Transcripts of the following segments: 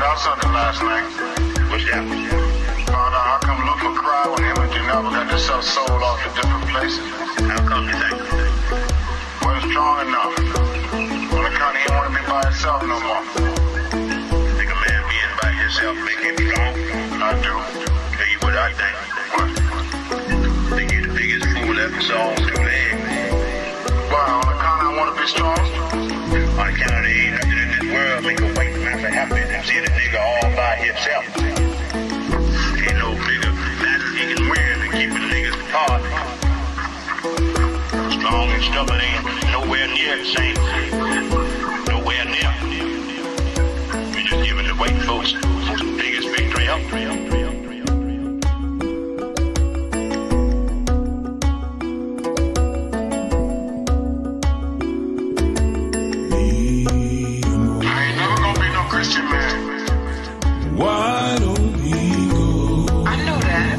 out something last night. What's that? Found out how come Luther cried when him and Janelle got themselves sold off to different places. How come you think? Wasn't strong enough. On account he didn't want to be by himself no more. Think a man being by himself make him strong? I do. Tell you what I think. What? Think you're the biggest fool ever saw on two legs. Why? On account I want to be strong? On account of there ain't nothing in this world make a white man so happy than see the nigga all by himself. Ain't no bigger battle he can win than keeping niggas apart. Strong and stubborn ain't nowhere near the same. Nowhere near. You're just giving the white folks the biggest victory up. Christian man. Why don't we go? I know that.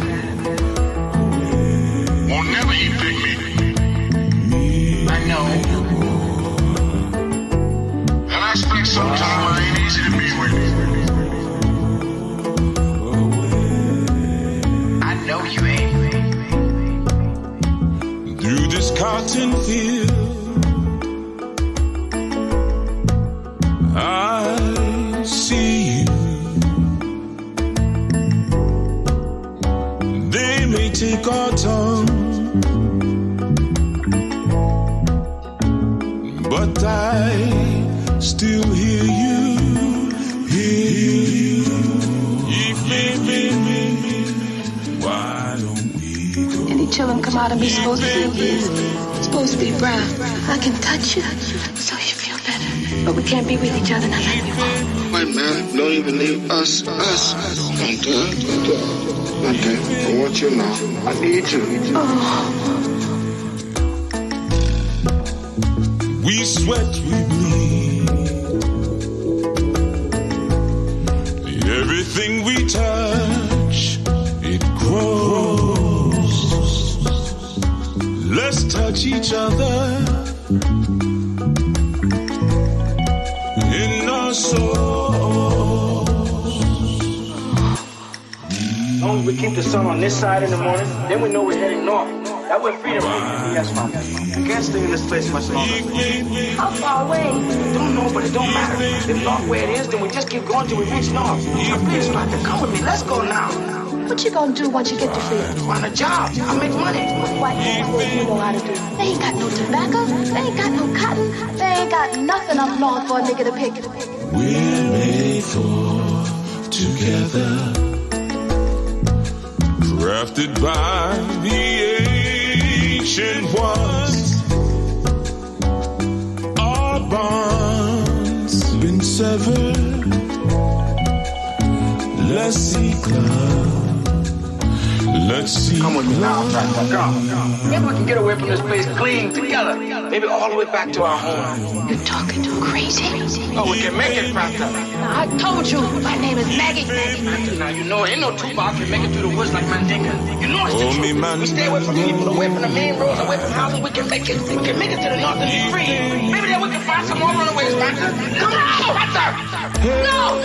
Won't never eat big meat. I know. And I expect sometimes I ain't easy to be with. I know you ain't. Through this cotton field, I see you. They may take our tongue, but I still hear you. Why don't we go? Any children come out of me supposed to be supposed to be brown. I can touch you, so you feel better. But we can't be with each other now like we want. White man, don't even leave us. Don't do it. Okay, I want you now. I need you. We sweat, we bleed. Everything we touch, it grows. Let's touch each other in our souls. As long as we keep the sun on this side in the morning, then we know we're heading north. That way freedom means. Yes, Mom. We can't stay in this place much longer. How far away? Don't know, but it don't matter. If north where it is, then we just keep going till we reach north. Now, please, Doctor, come with me. Let's go now. What you gonna do once you get to freedom? Find a job. I'll make money. White folks you know how to do. They ain't got no tobacco. They ain't got no cotton. They ain't got nothing up north for a nigga to pick. We're made for together, crafted by the ancient ones. Our bonds been severed. Let's seek love. Let's see. Come with me now, Doctor. Come. Maybe we can get away from this place clean together. Maybe all the way back to our home. You're talking crazy. Oh, we can make it, Doctor. Now, I told you, my name is Maggie. Now, you know, ain't no Tupac can make it through the woods like Mandinga. You know it's the Oh, me, truth. man. We stay away from people, away from the main roads, away from houses. We can make it. We can make it to the north and be free. Maybe then we can find some more runaways, Doctor. Come on, Doctor. No!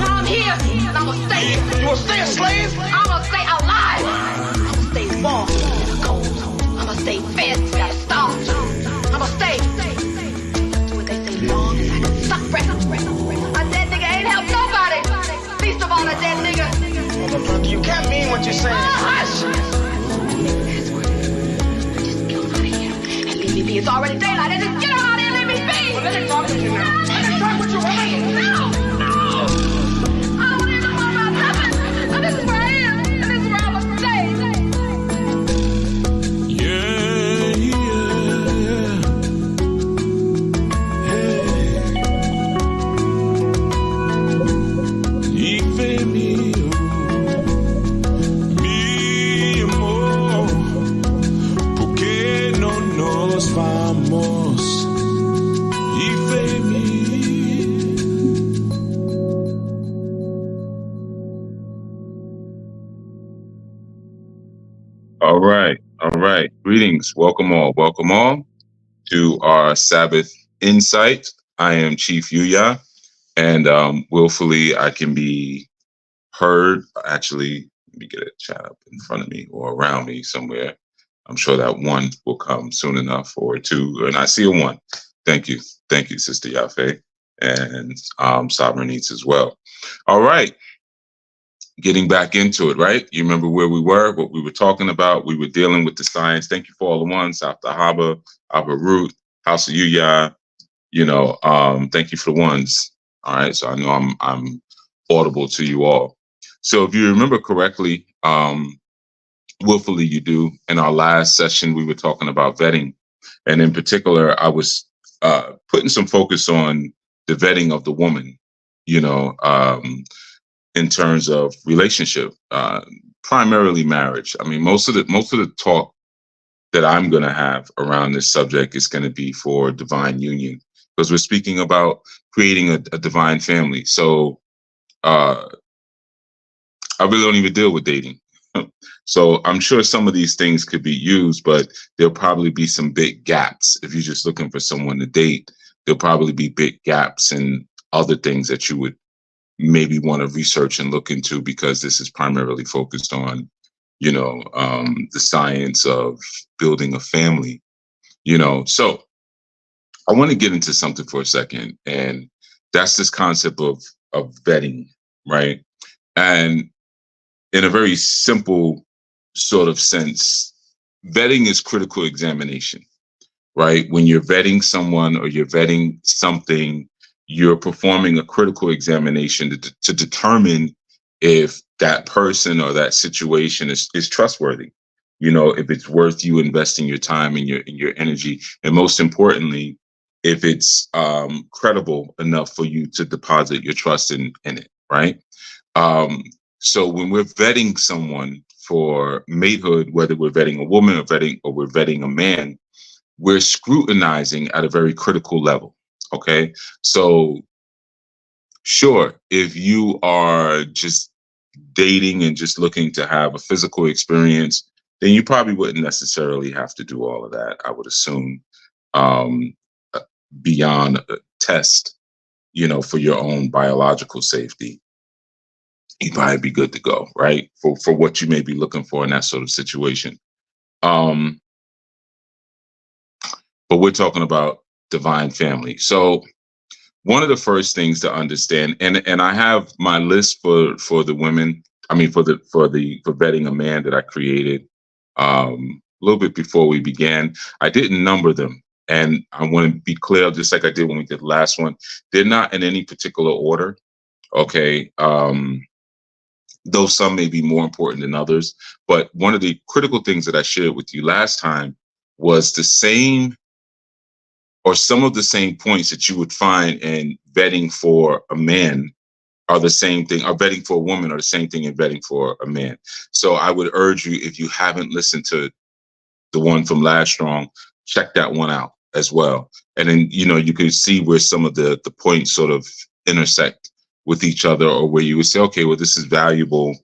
Now I'm here, and I'm gonna stay here. You will stay a slave? I'm gonna stay alive. I'm gonna stay warm in the cold. I'm gonna stay fed, got a starve. I'm gonna stay. Do what they say long as I can suck breath. A dead nigga ain't helped nobody. Least of all a dead nigga. Doctor, you can't mean what you're saying. Hush! That's what. Just get out of here and leave me be. It's already daylight. And just get out of here and leave me be. Well, let me talk with you now. Let me talk with you, woman. No! I don't even know about nothing. And this is where I am. And this is where I'm gonna stay. Yeah. Hey. Ife mío, mi amor, ¿por qué no nos vamos? Ife mío. All right. Greetings. Welcome all to our Sabbath Insight. I am Chief Yuya, And willfully, I can be heard. Actually, let me get a chat up in front of me or around me somewhere. I'm sure that one will come soon enough, or two. And I see a one. Thank you. Thank you, Sister Yafe. And Sovereign Needs as well. All right. Getting back into it, right? You remember where we were, what we were talking about. We were dealing with the science. Thank you for all the ones. South Haba, Abba Root, House of Yuya. Thank you for the ones. All right. So I know I'm audible to you all. So if you remember correctly, willfully you do. In our last session, we were talking about vetting. And in particular, I was putting some focus on the vetting of the woman, in terms of relationship, primarily marriage. I mean, most of the talk that I'm going to have around this subject is going to be for divine union, because we're speaking about creating a divine family. So I really don't even deal with dating. So I'm sure some of these things could be used, but there'll probably be some big gaps. If you're just looking for someone to date, there'll probably be big gaps in other things that you would maybe want to research and look into, because this is primarily focused on, the science of building a family, So I want to get into something for a second, and that's this concept of vetting, right? And in a very simple sort of sense, vetting is critical examination, right? When you're vetting someone or you're vetting something, you're performing a critical examination to determine if that person or that situation is trustworthy, if it's worth you investing your time and your energy, and most importantly, if it's credible enough for you to deposit your trust in it, right? So when we're vetting someone for matehood, whether we're vetting a woman or we're vetting a man, we're scrutinizing at a very critical level. Okay. So sure, if you are just dating and just looking to have a physical experience, then you probably wouldn't necessarily have to do all of that, I would assume, beyond a test, for your own biological safety. You'd probably be good to go, right? For what you may be looking for in that sort of situation. But we're talking about divine family. So one of the first things to understand, and I have my list for the women, for vetting a man that I created a little bit before we began. I didn't number them. And I want to be clear, just like I did when we did the last one, they're not in any particular order. Okay. Though some may be more important than others. But one of the critical things that I shared with you last time was the same, or some of the same points that you would find in vetting for a man are the same thing, or vetting for a woman are the same thing in vetting for a man. So I would urge you, if you haven't listened to the one from Last Strong, check that one out as well. And then, you can see where some of the points sort of intersect with each other, or where you would say, okay, well, this is valuable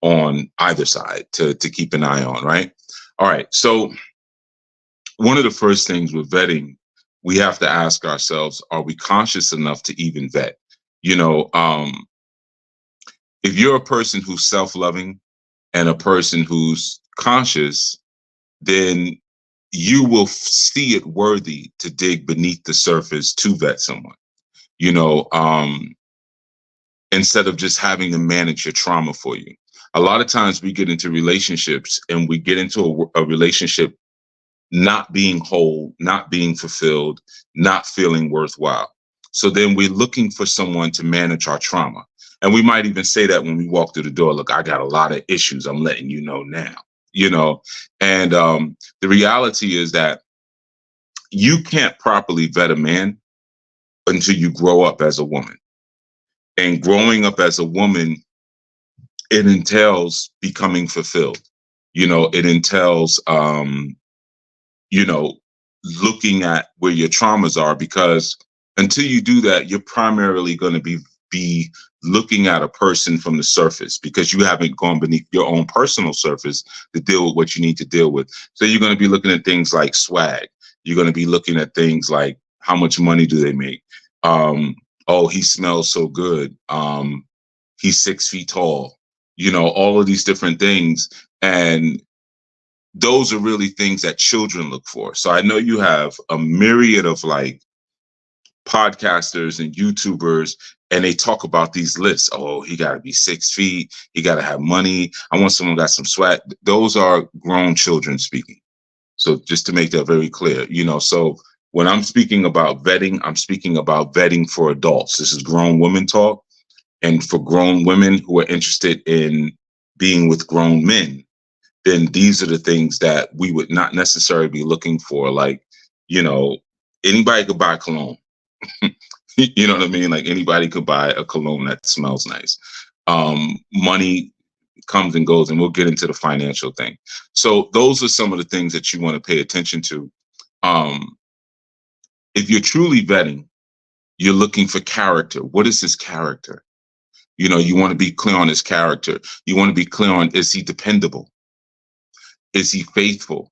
on either side to keep an eye on, right? All right. So one of the first things with vetting, we have to ask ourselves, are we conscious enough to even vet? If you're a person who's self-loving and a person who's conscious, then you will see it worthy to dig beneath the surface to vet someone, instead of just having to manage your trauma for you. A lot of times we get into relationships and we get into a relationship not being whole, not being fulfilled, not feeling worthwhile. So then we're looking for someone to manage our trauma. And we might even say that when we walk through the door, look, I got a lot of issues. I'm letting you know now, and the reality is that you can't properly vet a man until you grow up as a woman. And growing up as a woman, it entails becoming fulfilled. It entails, looking at where your traumas are, because until you do that, you're primarily going to be looking at a person from the surface, because you haven't gone beneath your own personal surface to deal with what you need to deal with. So you're going to be looking at things like swag. You're going to be looking at things like how much money do they make? Oh, he smells so good. He's 6 feet tall. All of these different things. And those are really things that children look for. So I know you have a myriad of like podcasters and YouTubers, and they talk about these lists. Oh, he got to be 6 feet. He got to have money. I want someone who got some swag. Those are grown children speaking. So just to make that very clear, so when I'm speaking about vetting, I'm speaking about vetting for adults. This is grown women talk. And for grown women who are interested in being with grown men, then these are the things that we would not necessarily be looking for. Like, anybody could buy cologne. You know what I mean? Like anybody could buy a cologne that smells nice. Money comes and goes, and we'll get into the financial thing. So those are some of the things that you want to pay attention to. If you're truly vetting, you're looking for character. What is his character? You want to be clear on his character. You want to be clear on, is he dependable? Is he faithful?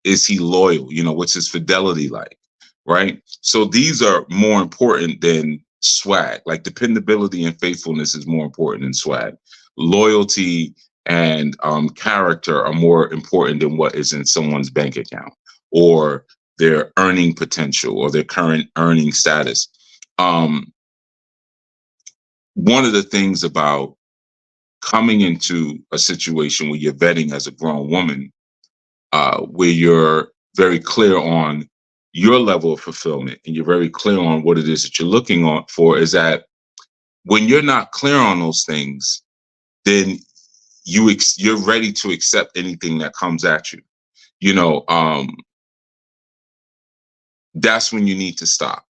Is he loyal? What's his fidelity like? Right? So these are more important than swag. Like dependability and faithfulness is more important than swag. Loyalty and character are more important than what is in someone's bank account or their earning potential or their current earning status. One of the things about coming into a situation where you're vetting as a grown woman, where you're very clear on your level of fulfillment and you're very clear on what it is that you're looking for, is that when you're not clear on those things, then you're ready to accept anything that comes at you. That's when you need to stop.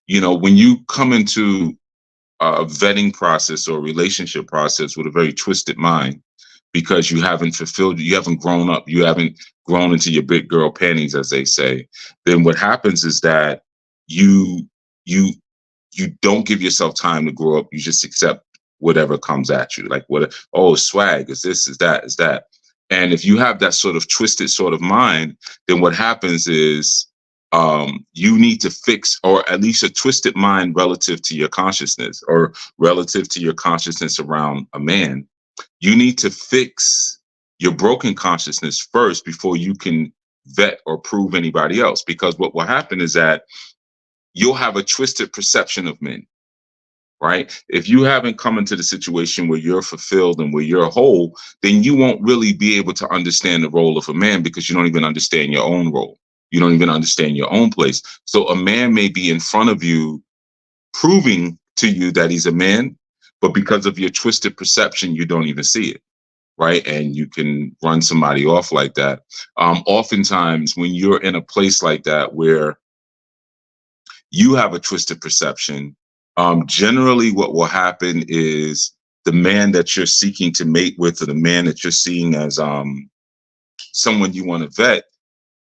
When you come into a vetting process or a relationship process with a very twisted mind, because you haven't grown up, you haven't grown into your big girl panties, as they say, then what happens is that you don't give yourself time to grow up. You just accept whatever comes at you. Like swag is this, is that. And if you have that sort of twisted sort of mind, then what happens is you need to fix, or at least a twisted mind relative to your consciousness or relative to your consciousness around a man. You need to fix your broken consciousness first before you can vet or prove anybody else. Because what will happen is that you'll have a twisted perception of men, right? If you haven't come into the situation where you're fulfilled and where you're whole, then you won't really be able to understand the role of a man, because you don't even understand your own role. You don't even understand your own place. So a man may be in front of you proving to you that he's a man, but because of your twisted perception, you don't even see it, right? And you can run somebody off like that. Oftentimes, when you're in a place like that where you have a twisted perception, generally what will happen is the man that you're seeking to mate with, or the man that you're seeing as someone you want to vet,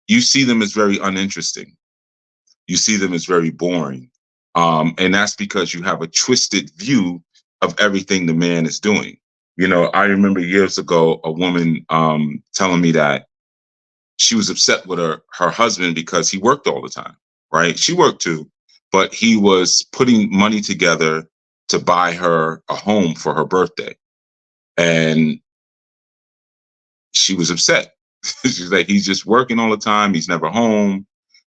you see them as very uninteresting. You see them as very boring. And that's because you have a twisted view of everything the man is doing. I remember years ago, a woman telling me that she was upset with her husband because he worked all the time, right? She worked too, but he was putting money together to buy her a home for her birthday. And she was upset. She's like, he's just working all the time. He's never home,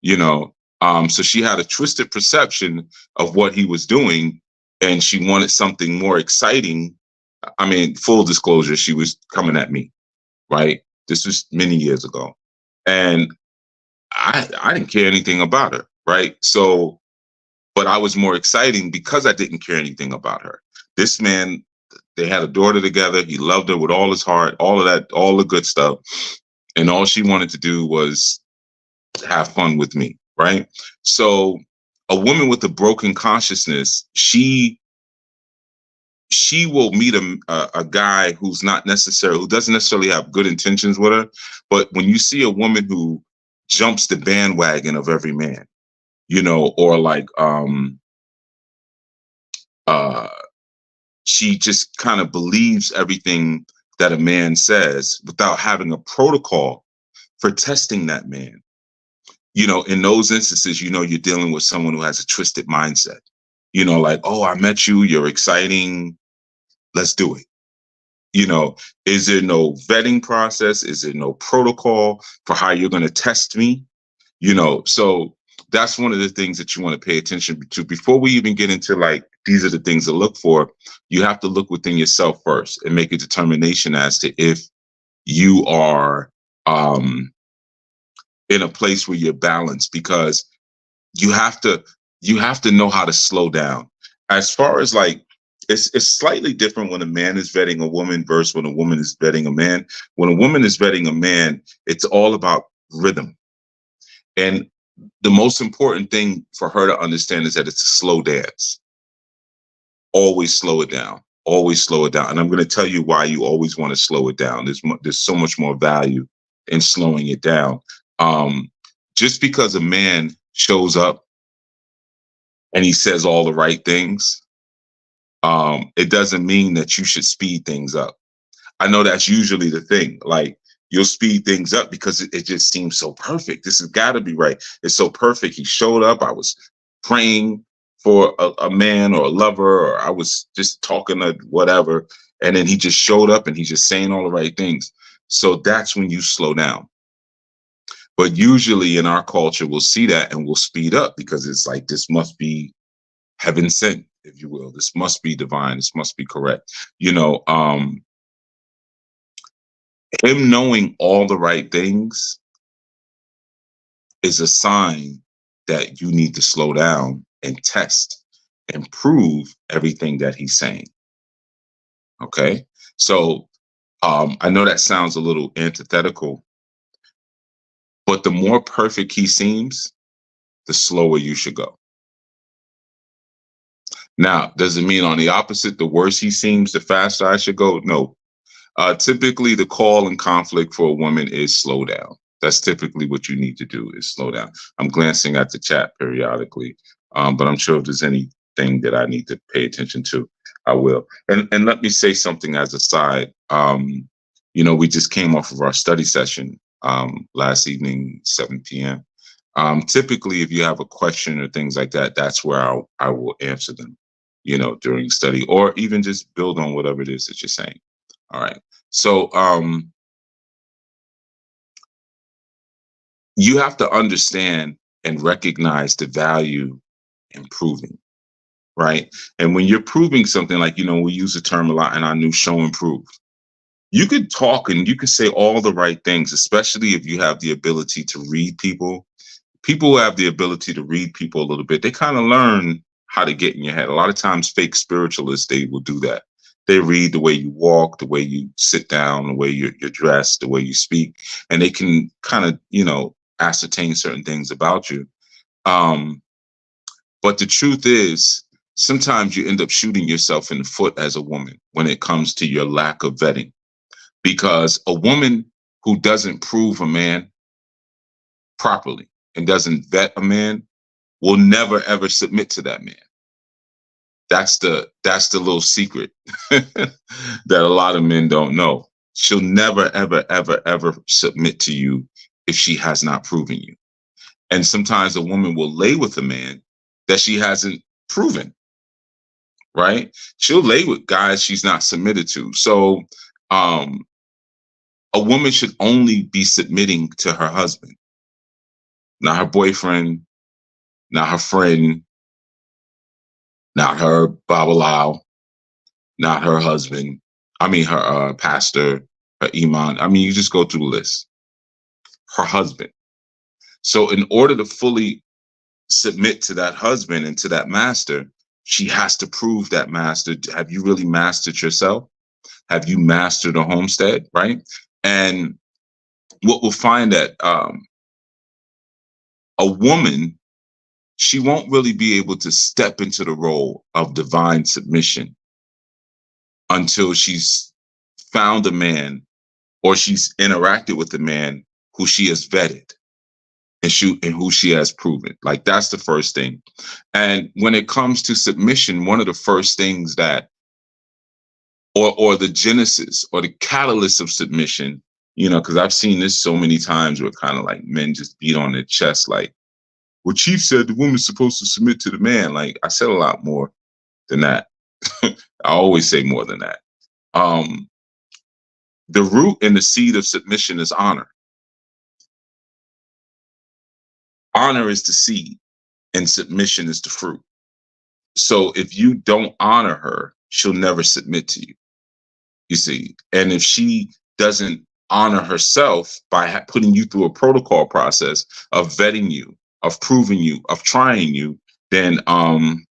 so she had a twisted perception of what he was doing, and she wanted something more exciting. I mean, full disclosure, she was coming at me, right? This was many years ago. And I didn't care anything about her, right? So, but I was more exciting because I didn't care anything about her. This man, they had a daughter together. He loved her with all his heart, all of that, all the good stuff. And all she wanted to do was have fun with me, right? So a woman with a broken consciousness, she will meet a guy who doesn't necessarily have good intentions with her. But when you see a woman who jumps the bandwagon of every man, or like she just kind of believes everything that a man says without having a protocol for testing that man. In those instances, you're dealing with someone who has a twisted mindset. You know, like, oh, I met you, you're exciting, let's do it. You know, is there no vetting process? Is there no protocol for how you're going to test me? You know, so that's one of the things that you want to pay attention to before we even get into like, these are the things to look for. You have to look within yourself first and make a determination as to if you are in a place where you're balanced, because you have to know how to slow down. As far as like, it's slightly different when a man is vetting a woman versus when a woman is vetting a man. When a woman is vetting a man, it's all about rhythm. And the most important thing for her to understand is that it's a slow dance. Always slow it down. Always slow it down. And I'm going to tell you why you always want to slow it down. There's so much more value in slowing it down. Just because a man shows up and he says all the right things, it doesn't mean that you should speed things up. I know that's usually the thing. Like, you'll speed things up because it just seems so perfect. This has got to be right. It's so perfect. He showed up. I was praying for a man or a lover, or I was just talking to whatever. And then he just showed up and he's just saying all the right things. So that's when you slow down. But usually in our culture, we'll see that and we'll speed up because it's like, this must be heaven sent, if you will. This must be divine. This must be correct. You know, him knowing all the right things is a sign that you need to slow down and test and prove everything that he's saying. Okay. So I know that sounds a little antithetical, but the more perfect he seems, the slower you should go. Now, does it mean on the opposite, the worse he seems, the faster I should go? No. Typically, the call and conflict for a woman is slow down. That's typically what you need to do, is slow down. I'm glancing at the chat periodically, but I'm sure if there's anything that I need to pay attention to, I will. And let me say something as a side. You know, we just came off of our study session last evening, 7 p.m. Typically, if you have a question or things like that, that's where I will answer them, you know, during study, or even just build on whatever it is that you're saying. All right. So you have to understand and recognize the value in proving, right? And when you're proving something, like, you know, we use the term a lot in our new show and prove. You could talk and you could say all the right things, especially if you have the ability to read people. People who have the ability to read people a little bit, they kind of learn how to get in your head. A lot of times fake spiritualists, they will do that. They read the way you walk, the way you sit down, the way you're dressed, the way you speak, and they can kind of, you know, ascertain certain things about you. But the truth is, sometimes you end up shooting yourself in the foot as a woman when it comes to your lack of vetting, because a woman who doesn't prove a man properly and doesn't vet a man will never, ever submit to that man. That's the little secret that a lot of men don't know. She'll never, ever, ever, ever submit to you if she has not proven you. And sometimes a woman will lay with a man that she hasn't proven, right? She'll lay with guys she's not submitted to. So a woman should only be submitting to her husband, not her boyfriend, not her friend, not her babalao, not her husband. I mean, her pastor, her imam. I mean, you just go through the list. Her husband. So in order to fully submit to that husband and to that master, she has to prove that master. Have you really mastered yourself? Have you mastered a homestead, right? And what we'll find that a woman, she won't really be able to step into the role of divine submission until she's found a man, or she's interacted with a man who she has vetted and who she has proven. Like, that's the first thing. And when it comes to submission, one of the first things that, or the genesis or the catalyst of submission, you know, because I've seen this so many times where kind of like men just beat on their chest, like, well, Chief said the woman's supposed to submit to the man. Like, I said a lot more than that. I always say more than that. The root and the seed of submission is honor. Honor is the seed and submission is the fruit. So if you don't honor her, she'll never submit to you, you see. And if she doesn't honor herself by putting you through a protocol process of vetting you, of proving you, of trying you, then ain't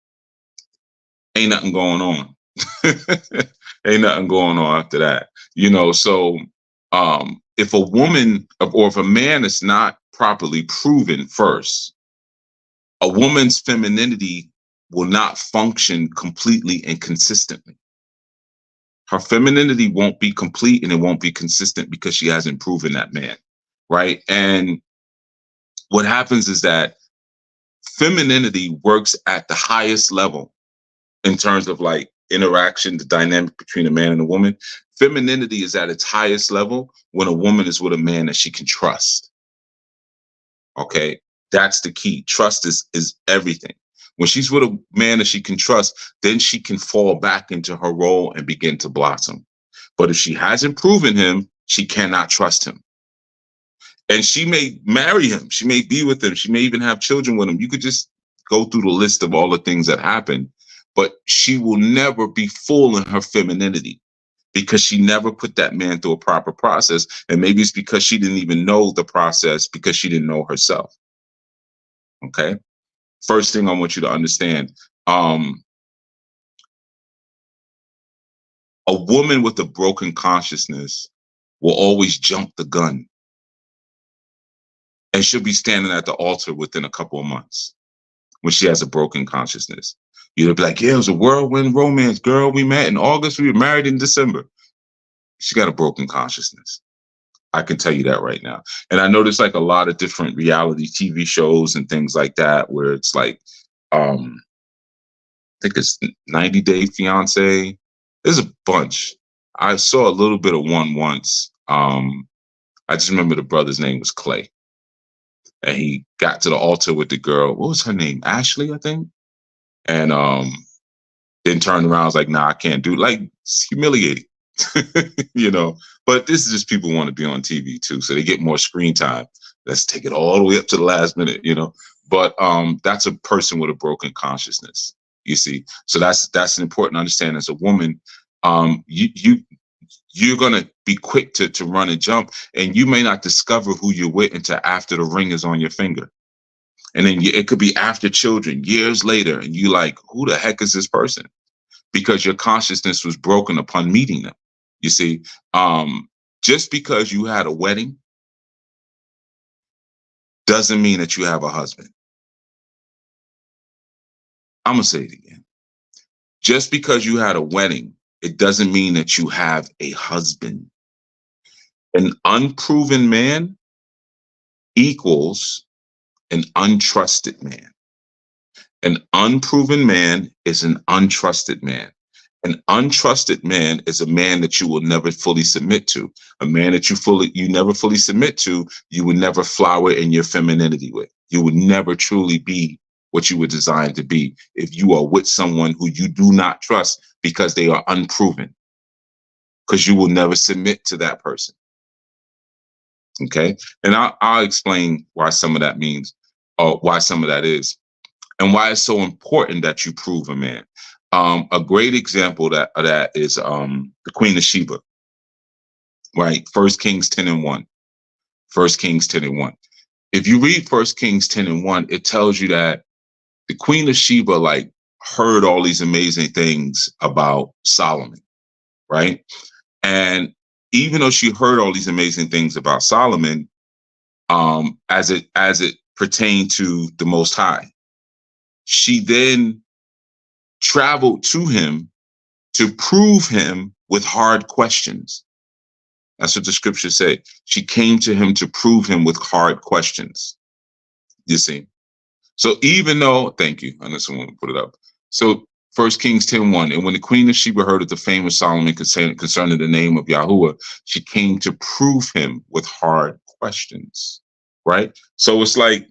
nothing going on. Ain't nothing going on after that. You know, so if a woman or if a man is not properly proven first, a woman's femininity will not function completely and consistently. Her femininity won't be complete and it won't be consistent because she hasn't proven that man, right? And what happens is that femininity works at the highest level in terms of like interaction, the dynamic between a man and a woman. Femininity is at its highest level when a woman is with a man that she can trust. Okay, that's the key. Trust is everything. When she's with a man that she can trust, then she can fall back into her role and begin to blossom. But if she hasn't proven him, she cannot trust him. And she may marry him. She may be with him. She may even have children with him. You could just go through the list of all the things that happen. But she will never be full in her femininity because she never put that man through a proper process. And maybe it's because she didn't even know the process because she didn't know herself. Okay. First thing I want you to understand, a woman with a broken consciousness will always jump the gun. And she'll be standing at the altar within a couple of months when she has a broken consciousness. You'll be like, yeah, it was a whirlwind romance, girl. We met in August. We were married in December. She got a broken consciousness. I can tell you that right now. And I know there's like a lot of different reality TV shows and things like that where it's like, I think it's 90 Day Fiance. There's a bunch. I saw a little bit of one once. I just remember the brother's name was Clay. And he got to the altar with the girl. What was her name? Ashley, I think. And then turned around, was like, nah, I can't do it. Like, it's humiliating. You know, but this is just people want to be on TV too, so they get more screen time. Let's take it all the way up to the last minute, you know. But that's a person with a broken consciousness, you see. So that's an important understanding. As a woman, you're gonna be quick to run and jump, and you may not discover who you're with until after the ring is on your finger, and then it could be after children, years later, and you like, who the heck is this person? Because your consciousness was broken upon meeting them. You see, just because you had a wedding doesn't mean that you have a husband. I'm going to say it again. Just because you had a wedding, it doesn't mean that you have a husband. An unproven man equals an untrusted man. An unproven man is an untrusted man. An untrusted man is a man that you will never fully submit to. A man that you never fully submit to, you will never flower in your femininity with. You would never truly be what you were designed to be if you are with someone who you do not trust because they are unproven. Because you will never submit to that person. Okay? And I'll explain why some of that means, or why some of that is, and why it's so important that you prove a man. A great example of that is the Queen of Sheba, right? 1 Kings 10:1. 1 Kings 10:1. If you read 1 Kings 10:1, it tells you that the Queen of Sheba like heard all these amazing things about Solomon, right? And even though she heard all these amazing things about Solomon, as it pertained to the Most High, she then traveled to him to prove him with hard questions. That's what the scriptures say. She came to him to prove him with hard questions. You see? So even though, thank you, unless someone will put it up. So 1 Kings 10:1, and when the Queen of Sheba heard of the fame of Solomon concerning the name of Yahuwah, she came to prove him with hard questions, right? So it's like,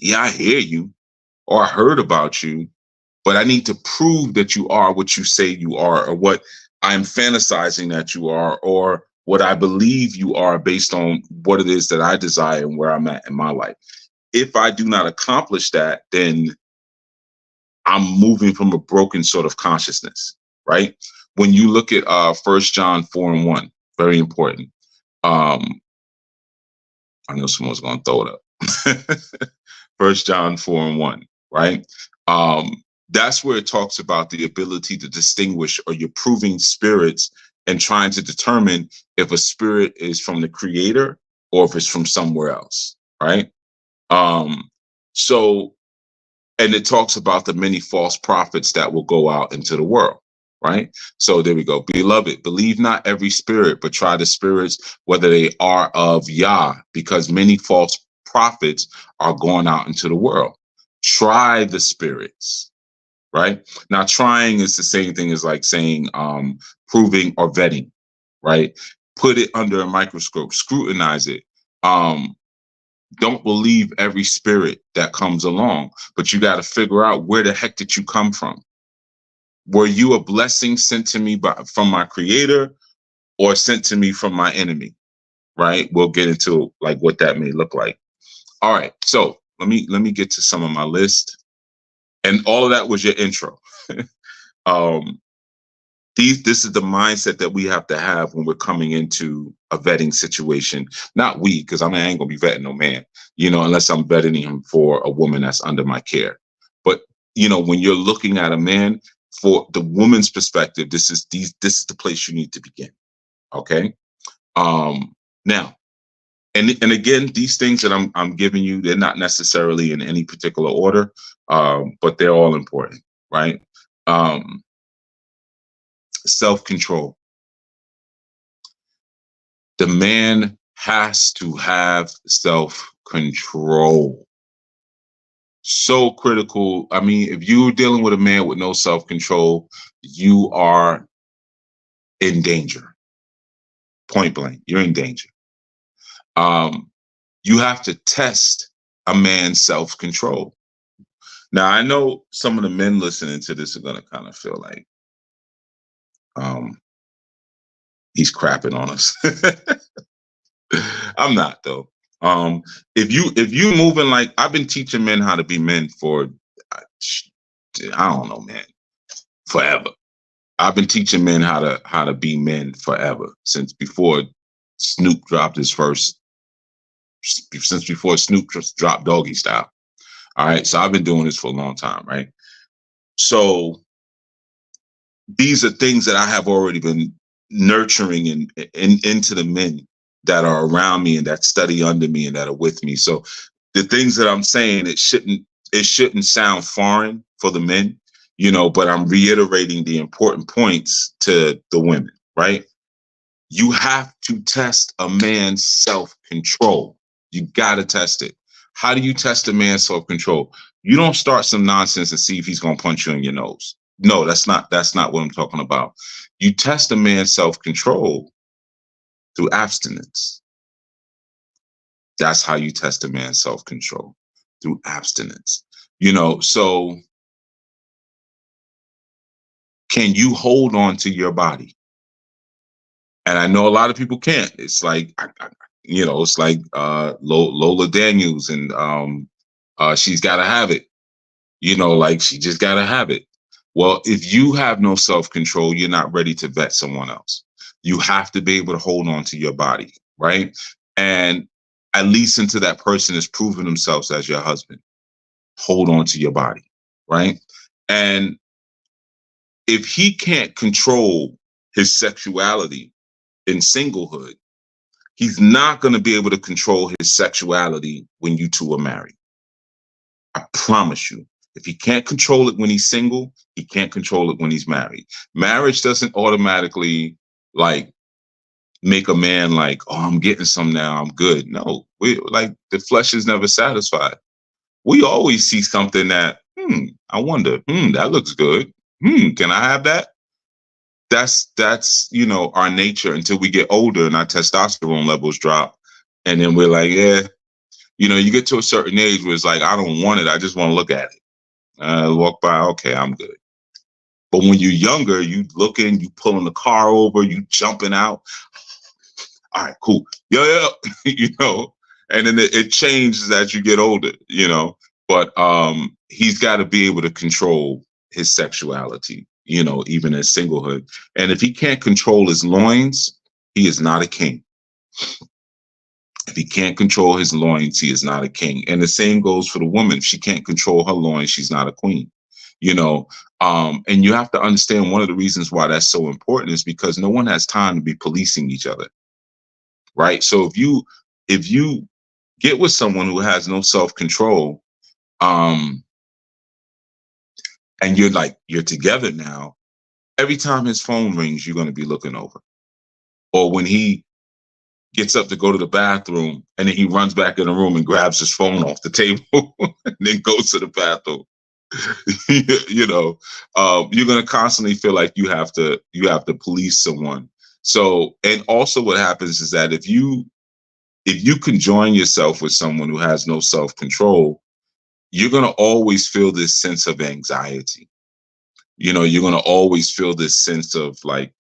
Yeah, I hear you, or I heard about you, but I need to prove that you are what you say you are, or what I'm fantasizing that you are, or what I believe you are based on what it is that I desire and where I'm at in my life. If I do not accomplish that, then I'm moving from a broken sort of consciousness, right? When you look at 1 John 4:1, very important. Um, I know someone's going to throw it up. 1 John 4:1, right? That's where it talks about the ability to distinguish, or you're proving spirits and trying to determine if a spirit is from the creator or if it's from somewhere else, right? Um, so, and it talks about the many false prophets that will go out into the world, right? So there we go. Beloved, believe not every spirit, but try the spirits whether they are of Yah, because many false prophets are going out into the world. Try the spirits, right? Now, trying is the same thing as like saying proving or vetting, right? Put it under a microscope, scrutinize it. Don't believe every spirit that comes along, but you got to figure out where the heck did you come from? Were you a blessing sent to me from my creator, or sent to me from my enemy? Right? We'll get into like what that may look like. All right. So let me get to some of my list. And all of that was your intro. This is the mindset that we have to have when we're coming into a vetting situation. Not we, because I ain't gonna be vetting no man, unless I'm vetting him for a woman that's under my care. But when you're looking at a man for the woman's perspective, this is the place you need to begin. Okay. Now, and again, these things that I'm giving you, they're not necessarily in any particular order, but they're all important, right? Self-control. The man has to have self-control. So critical. I mean, if you're dealing with a man with no self-control, you are in danger. Point blank, you're in danger. You have to test a man's self-control. Now, I know some of the men listening to this are going to kind of feel like he's crapping on us. I'm not, though. If you moving like I've been teaching men how to be men for I don't know, man, forever. I've been teaching men how to be men forever, since before Snoop dropped his first, since before Snoop just dropped Doggy Style. All right, so I've been doing this for a long time, right? So these are things that I have already been nurturing and into the men that are around me and that study under me and that are with me. So the things that I'm saying, it shouldn't sound foreign for the men, but I'm reiterating the important points to the women, right? You have to test a man's self-control. You got to test it. How do you test a man's self-control? You don't start some nonsense and see if he's going to punch you in your nose. No, that's not what I'm talking about. You test a man's self-control through abstinence. That's how you test a man's self-control, through abstinence. So can you hold on to your body? And I know a lot of people can't. It's like, it's like Lola Daniels and She's Gotta Have It. Like she just gotta have it. Well, if you have no self-control, you're not ready to vet someone else. You have to be able to hold on to your body, right? And at least until that person has proven themselves as your husband, hold on to your body, right? And if he can't control his sexuality in singlehood, he's not going to be able to control his sexuality when you two are married. I promise you. If he can't control it when he's single, he can't control it when he's married. Marriage doesn't automatically like make a man like, oh, I'm getting some now, I'm good. No, we like the flesh is never satisfied. We always see something that, I wonder, that looks good. Can I have that? That's our nature until we get older and our testosterone levels drop. And then we're like, yeah, You know, you get to a certain age where it's like, I don't want it. I just want to look at it. Walk by. Okay, I'm good. But when you're younger, you looking, you pulling the car over, you jumping out. All right, cool. Yeah. You know, and then it changes as you get older, you know, but he's got to be able to control his sexuality, you know, even in singlehood. And if he can't control his loins, he is not a king. If he can't control his loins, he is not a king. And the same goes for the woman. If she can't control her loins, she's not a queen, you know. And you have to understand one of the reasons why that's so important is because no one has time to be policing each other. Right. So if you get with someone who has no self-control, and you're together now, every time his phone rings, you're going to be looking over. Or when he gets up to go to the bathroom and then he runs back in the room and grabs his phone off the table and then goes to the bathroom. You know, you're going to constantly feel like you have to police someone. So, and also what happens is that if you conjoin yourself with someone who has no self-control, you're going to always feel this sense of anxiety. You know, you're going to always feel this sense of like,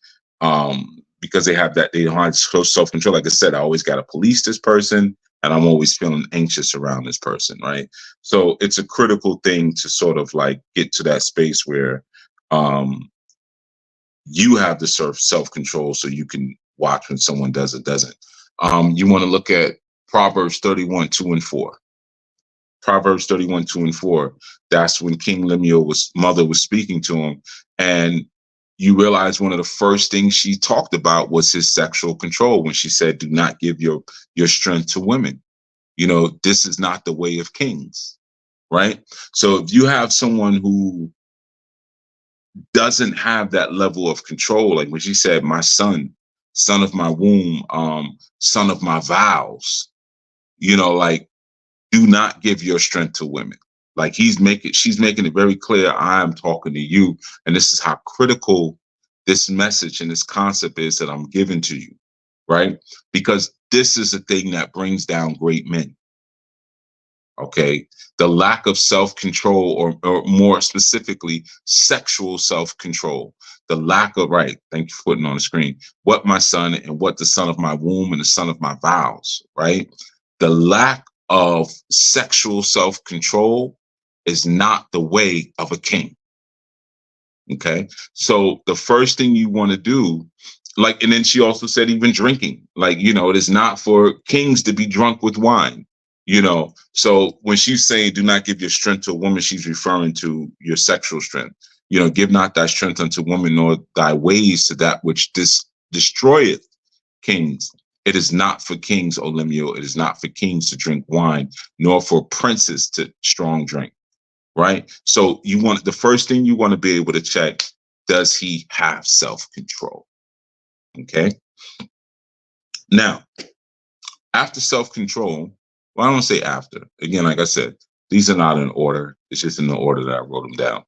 because they don't have self-control. Like I said, I always got to police this person and I'm always feeling anxious around this person. Right. So it's a critical thing to sort of like get to that space where you have the self-control so you can watch when someone does or doesn't. You want to look at Proverbs 31:2-4. Proverbs 31:2-4. That's when King Lemuel's mother was speaking to him. And you realize one of the first things she talked about was his sexual control when she said, do not give your strength to women. You know, this is not the way of kings. Right. So if you have someone who doesn't have that level of control, like when she said, my son of my womb, son of my vows, you know, like, do not give your strength to women. Like she's making it very clear, I am talking to you. And this is how critical this message and this concept is that I'm giving to you, right? Because this is the thing that brings down great men. Okay. The lack of self-control, or more specifically, sexual self-control. The lack of, right. Thank you for putting on the screen. What my son and what the son of my womb and the son of my vows, right? The lack of sexual self-control is not the way of a king. Okay. So the first thing you want to do, like, and then she also said, even drinking, like, you know, it is not for kings to be drunk with wine, you know. So when she's saying do not give your strength to a woman, she's referring to your sexual strength. You know, give not thy strength unto woman, nor thy ways to that which destroyeth kings. It is not for kings, O Lemuel. It is not for kings to drink wine, nor for princes to strong drink. Right. So the first thing you want to be able to check, does he have self-control? Okay. Now, after self-control, well, I don't say after. Again, like I said, these are not in order. It's just in the order that I wrote them down.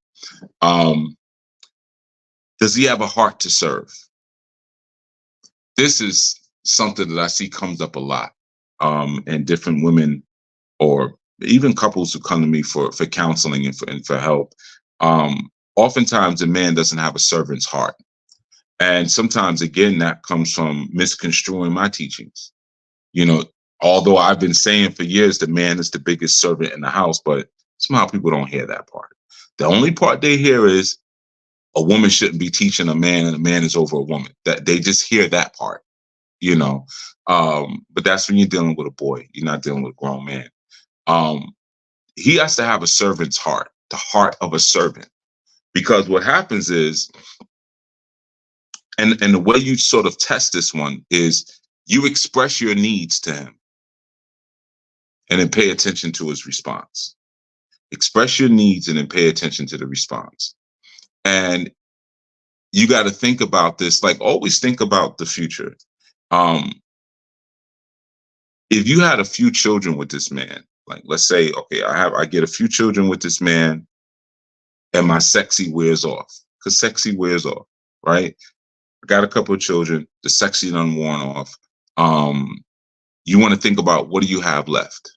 Does he have a heart to serve? This is something that I see comes up a lot. And different women or even couples who come to me for counseling and for help. Oftentimes a man doesn't have a servant's heart. And sometimes, again, that comes from misconstruing my teachings. You know, although I've been saying for years the man is the biggest servant in the house, but somehow people don't hear that part. The only part they hear is a woman shouldn't be teaching a man and a man is over a woman. That they just hear that part, you know. But that's when you're dealing with a boy. You're not dealing with a grown man. He has to have a servant's heart, the heart of a servant, because what happens is, and the way you sort of test this one is you express your needs to him and then pay attention to his response. Express your needs and then pay attention to the response. And you got to think about this, like always think about the future. If you had a few children with this man, like let's say, okay, I get a few children with this man and my sexy wears off, because sexy wears off, right? I got a couple of children, the sexy done worn off. You want to think about, what do you have left?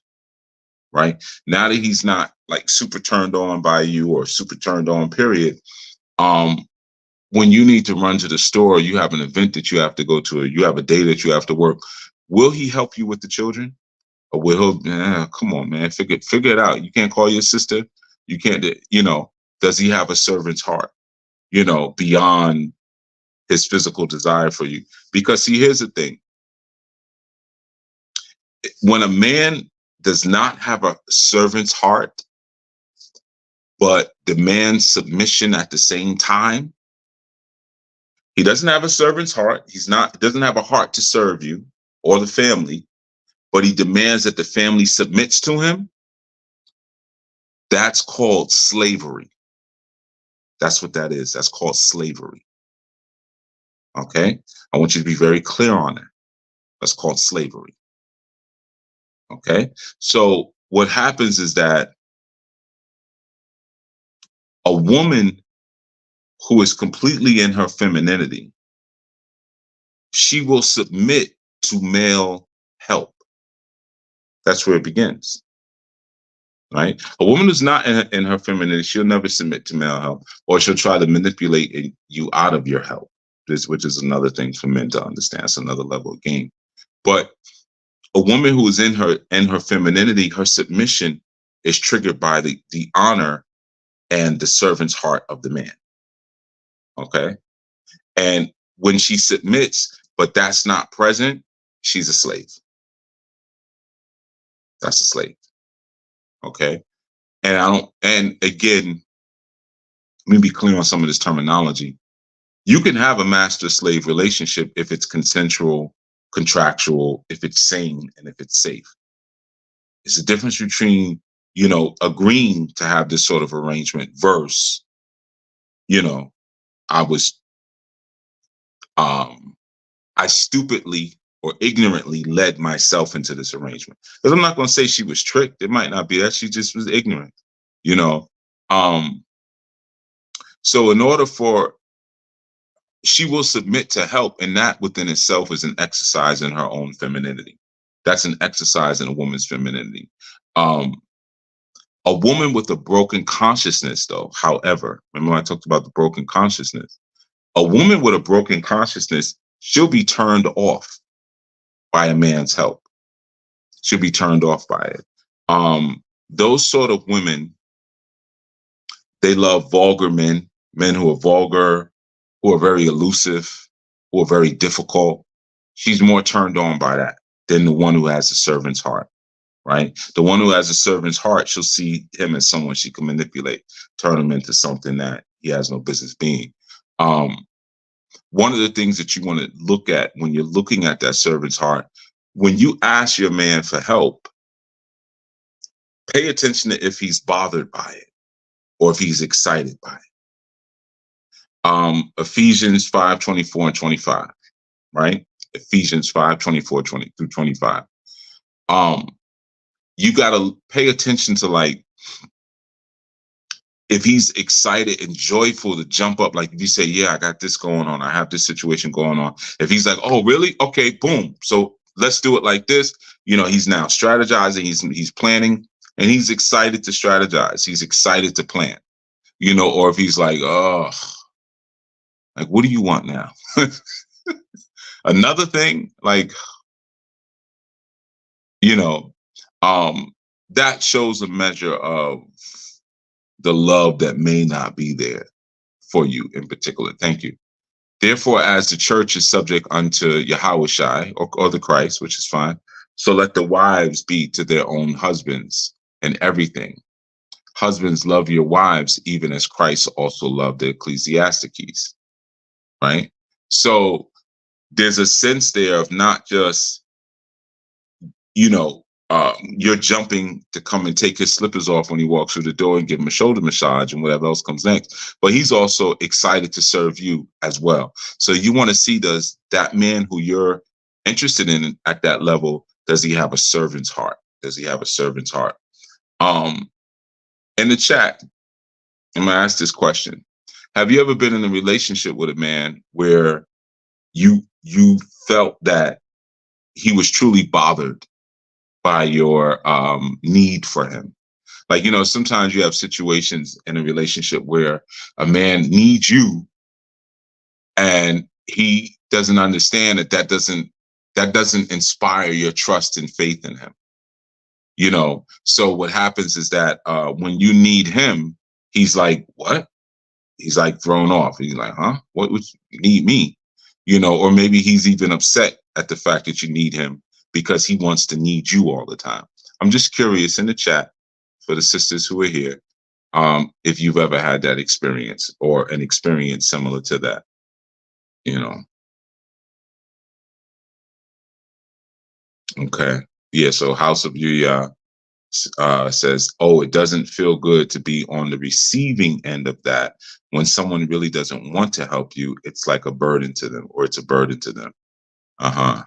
right? Now that he's not like super turned on by you or super turned on, period. When you need to run to the store, you have an event that you have to go to, or you have a day that you have to work. Will he help you with the children? Or will he, come on, man, figure it out. You can't call your sister. You can't, does he have a servant's heart, beyond his physical desire for you? Because see, here's the thing. When a man does not have a servant's heart, but demands submission at the same time, he doesn't have a servant's heart. He doesn't have a heart to serve you or the family, but he demands that the family submits to him. That's called slavery. That's what that is. That's called slavery. Okay? I want you to be very clear on that. That's called slavery. Okay? So what happens is that a woman who is completely in her femininity, she will submit to male help. That's where it begins. Right? A woman who's not in her femininity, she'll never submit to male help, or she'll try to manipulate you out of your help, which is another thing for men to understand. It's another level of game. But a woman who is in her femininity, her submission is triggered by the honor and the servant's heart of the man. Okay? And when she submits, but that's not present, she's a slave. That's a slave. Okay? And again, let me be clear on some of this terminology. You can have a master-slave relationship if it's consensual, contractual, if it's sane, and if it's safe. It's the difference between, agreeing to have this sort of arrangement versus, I stupidly or ignorantly led myself into this arrangement. Because I'm not going to say she was tricked. It might not be that. She just was ignorant, So in order she will submit to help, and that within itself is an exercise in her own femininity. That's an exercise in a woman's femininity. A woman with a broken consciousness, though, however, remember I talked about the broken consciousness. A woman with a broken consciousness, she'll be turned off by a man's help. She'll be turned off by it. Those sort of women, they love vulgar men who are vulgar, who are very elusive, who are very difficult. She's more turned on by that than the one who has a servant's heart, right? The one who has a servant's heart, she'll see him as someone she can manipulate, turn him into something that he has no business being. One of the things that you want to look at when you're looking at that servant's heart, when you ask your man for help, pay attention to if he's bothered by it or if he's excited by it. Ephesians 5:24 and 25, right? Ephesians 5:24 through 25. You got to pay attention to if he's excited and joyful to jump up, like if you say, yeah, I got this going on, I have this situation going on. If he's like, oh, really? Okay, boom. So let's do it like this. He's now strategizing, he's planning, and he's excited to strategize. He's excited to plan, or if he's like, oh, like, what do you want now? Another thing, that shows a measure of the love that may not be there for you in particular. Thank you. Therefore, as the church is subject unto Yahushai or the Christ, which is fine, so let the wives be to their own husbands in everything. Husbands, love your wives, even as Christ also loved the ecclesiastes, right? So there's a sense there of not just, you're jumping to come and take his slippers off when he walks through the door and give him a shoulder massage and whatever else comes next. But he's also excited to serve you as well. So you want to see, does that man who you're interested in at that level, does he have a servant's heart? Does he have a servant's heart? In the chat, I'm going to ask this question. Have you ever been in a relationship with a man where you felt that he was truly bothered by your need for him. Like, sometimes you have situations in a relationship where a man needs you and he doesn't understand that doesn't inspire your trust and faith in him. So what happens is that when you need him, he's like, what? He's like thrown off. He's like, huh? What would you need me? Or maybe he's even upset at the fact that you need him because he wants to need you all the time. I'm just curious in the chat for the sisters who are here, if you've ever had that experience or an experience similar to that, Okay. Yeah. So House of Yuya says, oh, it doesn't feel good to be on the receiving end of that. When someone really doesn't want to help you, it's like a burden to them, or it's a burden to them. Uh-huh.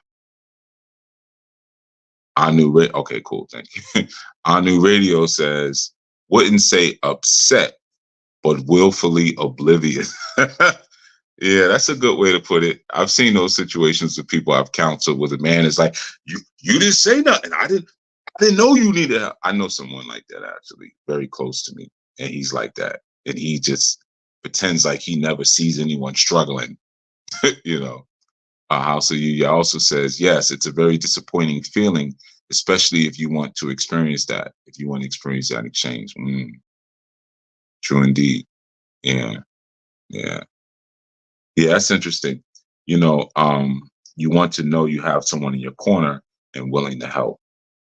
Okay, cool. Thank you. Anu Radio says, wouldn't say upset, but willfully oblivious. Yeah, that's a good way to put it. I've seen those situations with people I've counseled where the man is like, you didn't say nothing. I didn't know you needed help. I know someone like that, actually, very close to me. And he's like that. And he just pretends like he never sees anyone struggling. House of Yuya also says, yes, it's a very disappointing feeling, especially if you want to experience that, if you want to experience that exchange. True indeed. Yeah. Yeah. Yeah, that's interesting. You want to know you have someone in your corner and willing to help.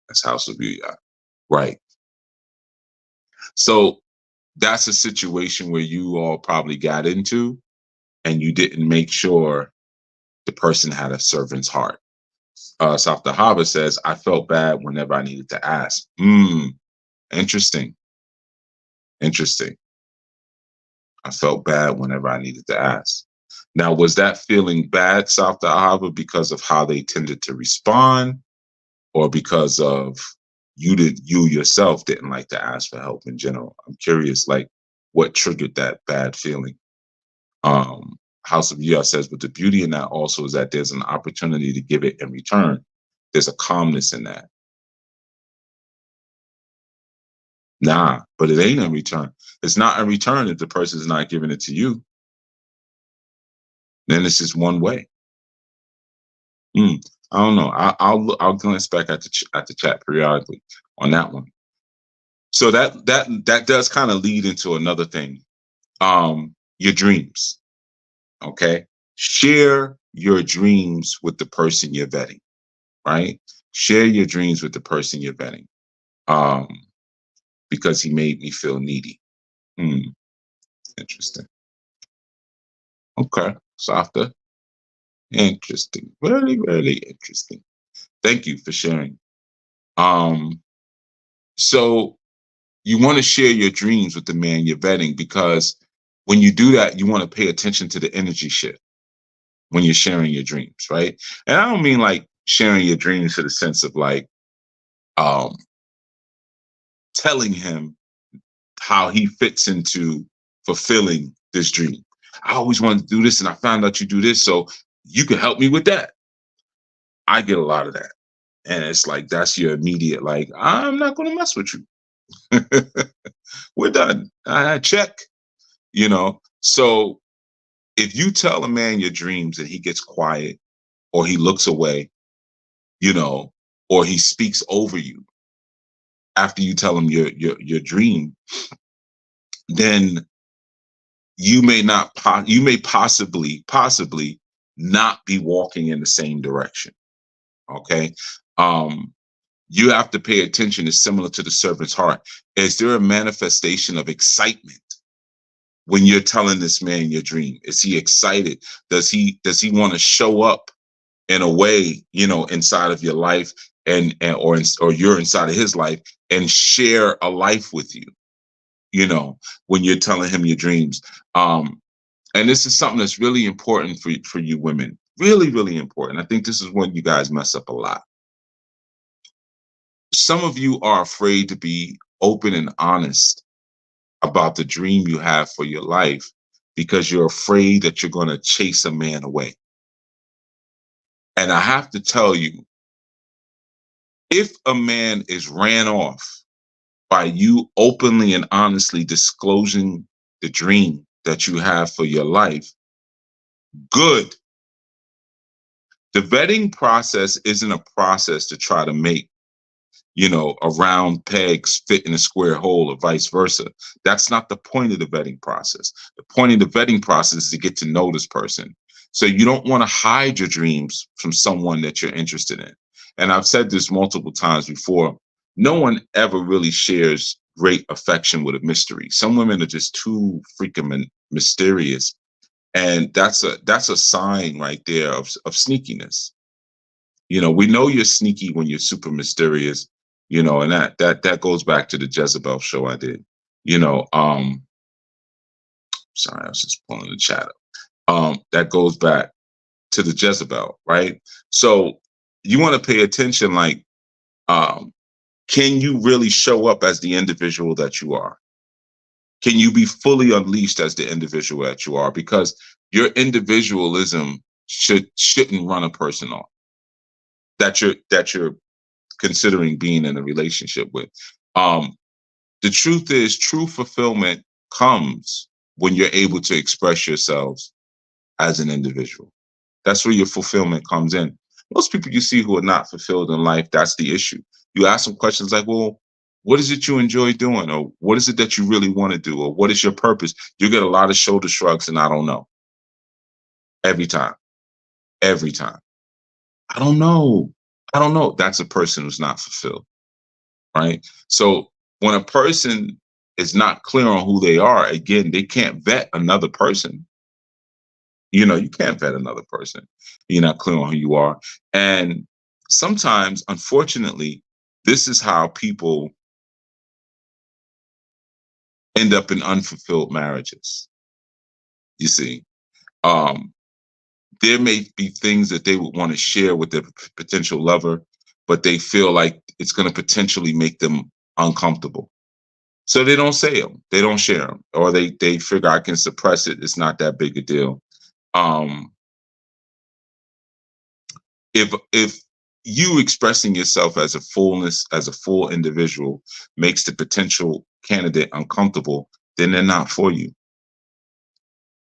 That's House of Yuya. Right. So that's a situation where you all probably got into and you didn't make sure the person had a servant's heart. South Hava says, I felt bad whenever I needed to ask. Interesting. Interesting. I felt bad whenever I needed to ask. Now, was that feeling bad, South Hava, because of how they tended to respond, or because of you yourself didn't like to ask for help in general? I'm curious, like, what triggered that bad feeling? House of Yuya says, but the beauty in that also is that there's an opportunity to give it in return. There's a calmness in that. Nah, but it ain't in return. It's not in return if the person's not giving it to you. Then it's just one way. I don't know. I'll glance back at the chat periodically on that one. So that does kind of lead into another thing. Your dreams. Okay. Share your dreams with the person you're vetting, right? Share your dreams with the person you're vetting. Because he made me feel needy. Interesting. Okay. Softer. Interesting. Very, very interesting. Thank you for sharing. So you want to share your dreams with the man you're vetting, because when you do that, you want to pay attention to the energy shift when you're sharing your dreams, right? And I don't mean like sharing your dreams to the sense of like telling him how he fits into fulfilling this dream. I always wanted to do this and I found out you do this, so you can help me with that. I get a lot of that. And it's like, that's your immediate, like, I'm not going to mess with you. We're done. Check. So if you tell a man your dreams and he gets quiet, or he looks away, or he speaks over you after you tell him your dream, then you may possibly not be walking in the same direction. Okay. You have to pay attention. It's similar to the servant's heart. Is there a manifestation of excitement when you're telling this man your dream? Is he excited? Does he want to show up in a way, inside of your life or you're inside of his life and share a life with you, when you're telling him your dreams? And this is something that's really important for you women. Really, really important. I think this is when you guys mess up a lot. Some of you are afraid to be open and honest about the dream you have for your life because you're afraid that you're going to chase a man away. And I have to tell you, If a man is ran off by you openly and honestly disclosing the dream that you have for your life, good. The vetting process isn't a process to try to make, a round pegs fit in a square hole or vice versa. That's not the point of the vetting process. The point of the vetting process is to get to know this person. So you don't want to hide your dreams from someone that you're interested in. And I've said this multiple times before. No one ever really shares great affection with a mystery. Some women are just too freaking mysterious. And that's a sign right there of sneakiness. We know you're sneaky when you're super mysterious, and that goes back to the Jezebel show I did. Sorry, I was just pulling the chat up. That goes back to the Jezebel, right? So you want to pay attention, like, can you really show up as the individual that you are? Can you be fully unleashed as the individual that you are? Because your individualism shouldn't run a person off that you're considering being in a relationship with. The truth is, true fulfillment comes when you're able to express yourselves as an individual. That's where your fulfillment comes in. Most people you see who are not fulfilled in life, that's the issue. You ask them questions like, well, what is it you enjoy doing? Or what is it that you really want to do? Or what is your purpose? You get a lot of shoulder shrugs and I don't know. Every time. Every time. I don't know. I don't know. That's a person who's not fulfilled. Right. So when a person is not clear on who they are, again, they can't vet another person. You can't vet another person. You're not clear on who you are. And sometimes, unfortunately, this is how people end up in unfulfilled marriages. You see, there may be things that they would want to share with their potential lover, but they feel like it's going to potentially make them uncomfortable. So they don't say them, they don't share them, or they figure I can suppress it. It's not that big a deal. If you expressing yourself as a full individual makes the potential candidate uncomfortable, then they're not for you.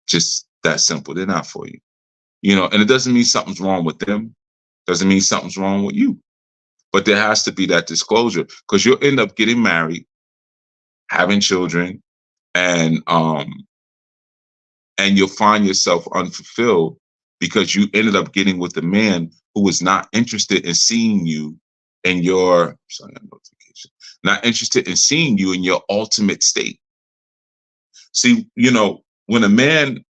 Just that simple. They're not for you. And it doesn't mean something's wrong with them. Doesn't mean something's wrong with you. But there has to be that disclosure, because you'll end up getting married, having children, and you'll find yourself unfulfilled because you ended up getting with a man who was not interested in seeing you in your not interested in seeing you in your ultimate state. See, when a man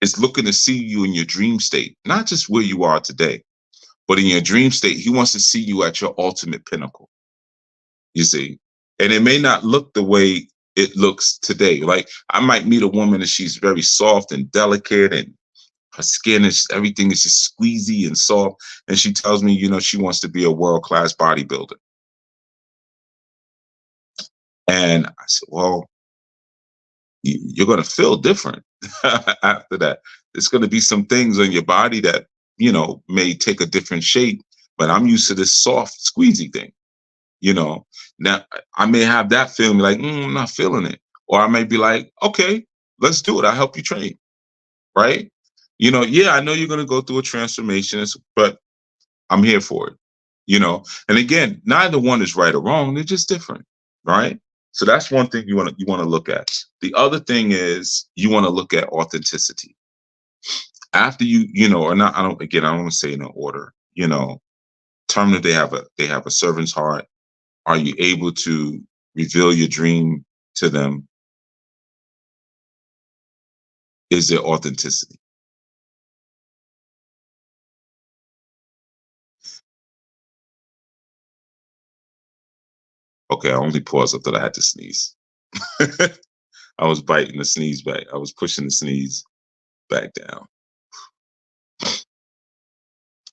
is looking to see you in your dream state, not just where you are today, but in your dream state, he wants to see you at your ultimate pinnacle. You see, and it may not look the way it looks today. Like, I might meet a woman and she's very soft and delicate, and her skin is, everything is just squeezy and soft. And she tells me, she wants to be a world-class bodybuilder. And I said, well, you're going to feel different after that. There's going to be some things on your body that, may take a different shape, but I'm used to this soft, squeezy thing. Now I may have that feeling like, I'm not feeling it. Or I may be like, okay, let's do it. I'll help you train. Right. Yeah, I know you're going to go through a transformation, but I'm here for it. And again, neither one is right or wrong. They're just different. Right. So that's one thing you want to look at. The other thing is you want to look at authenticity. After or not, I don't want to say in order, term that they have a servant's heart. Are you able to reveal your dream to them? Is there authenticity? Okay, I only paused. I thought I had to sneeze. I was biting the sneeze back. I was pushing the sneeze back down.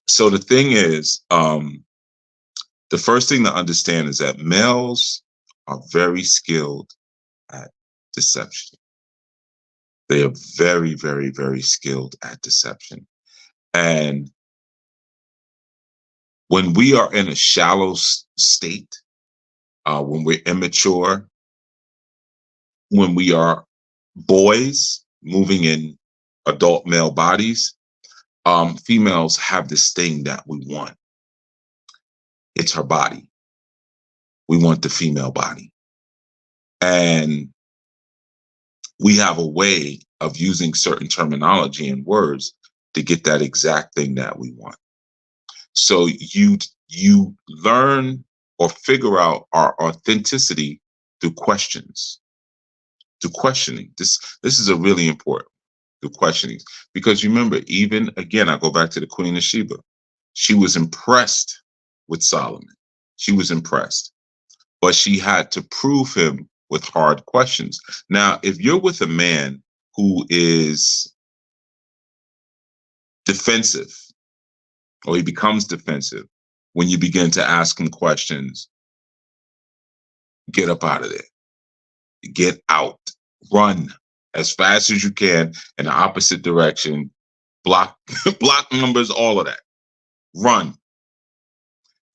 So the thing is, the first thing to understand is that males are very skilled at deception. They are very, very, very skilled at deception. And When we are in a shallow state, when we're immature, when we are boys moving in adult male bodies, females have this thing that we want. It's her body. We want the female body. And we have a way of using certain terminology and words to get that exact thing that we want. So you learn or figure out our authenticity through questions, through questioning. This is a really important, through questioning. Because remember, even again, I go back to the Queen of Sheba. She was impressed with Solomon. She was impressed. But she had to prove him with hard questions. Now, if you're with a man who is defensive, or he becomes defensive when you begin to ask him questions, get up out of there. Get out. Run as fast as you can in the opposite direction. Block block numbers, all of that. Run.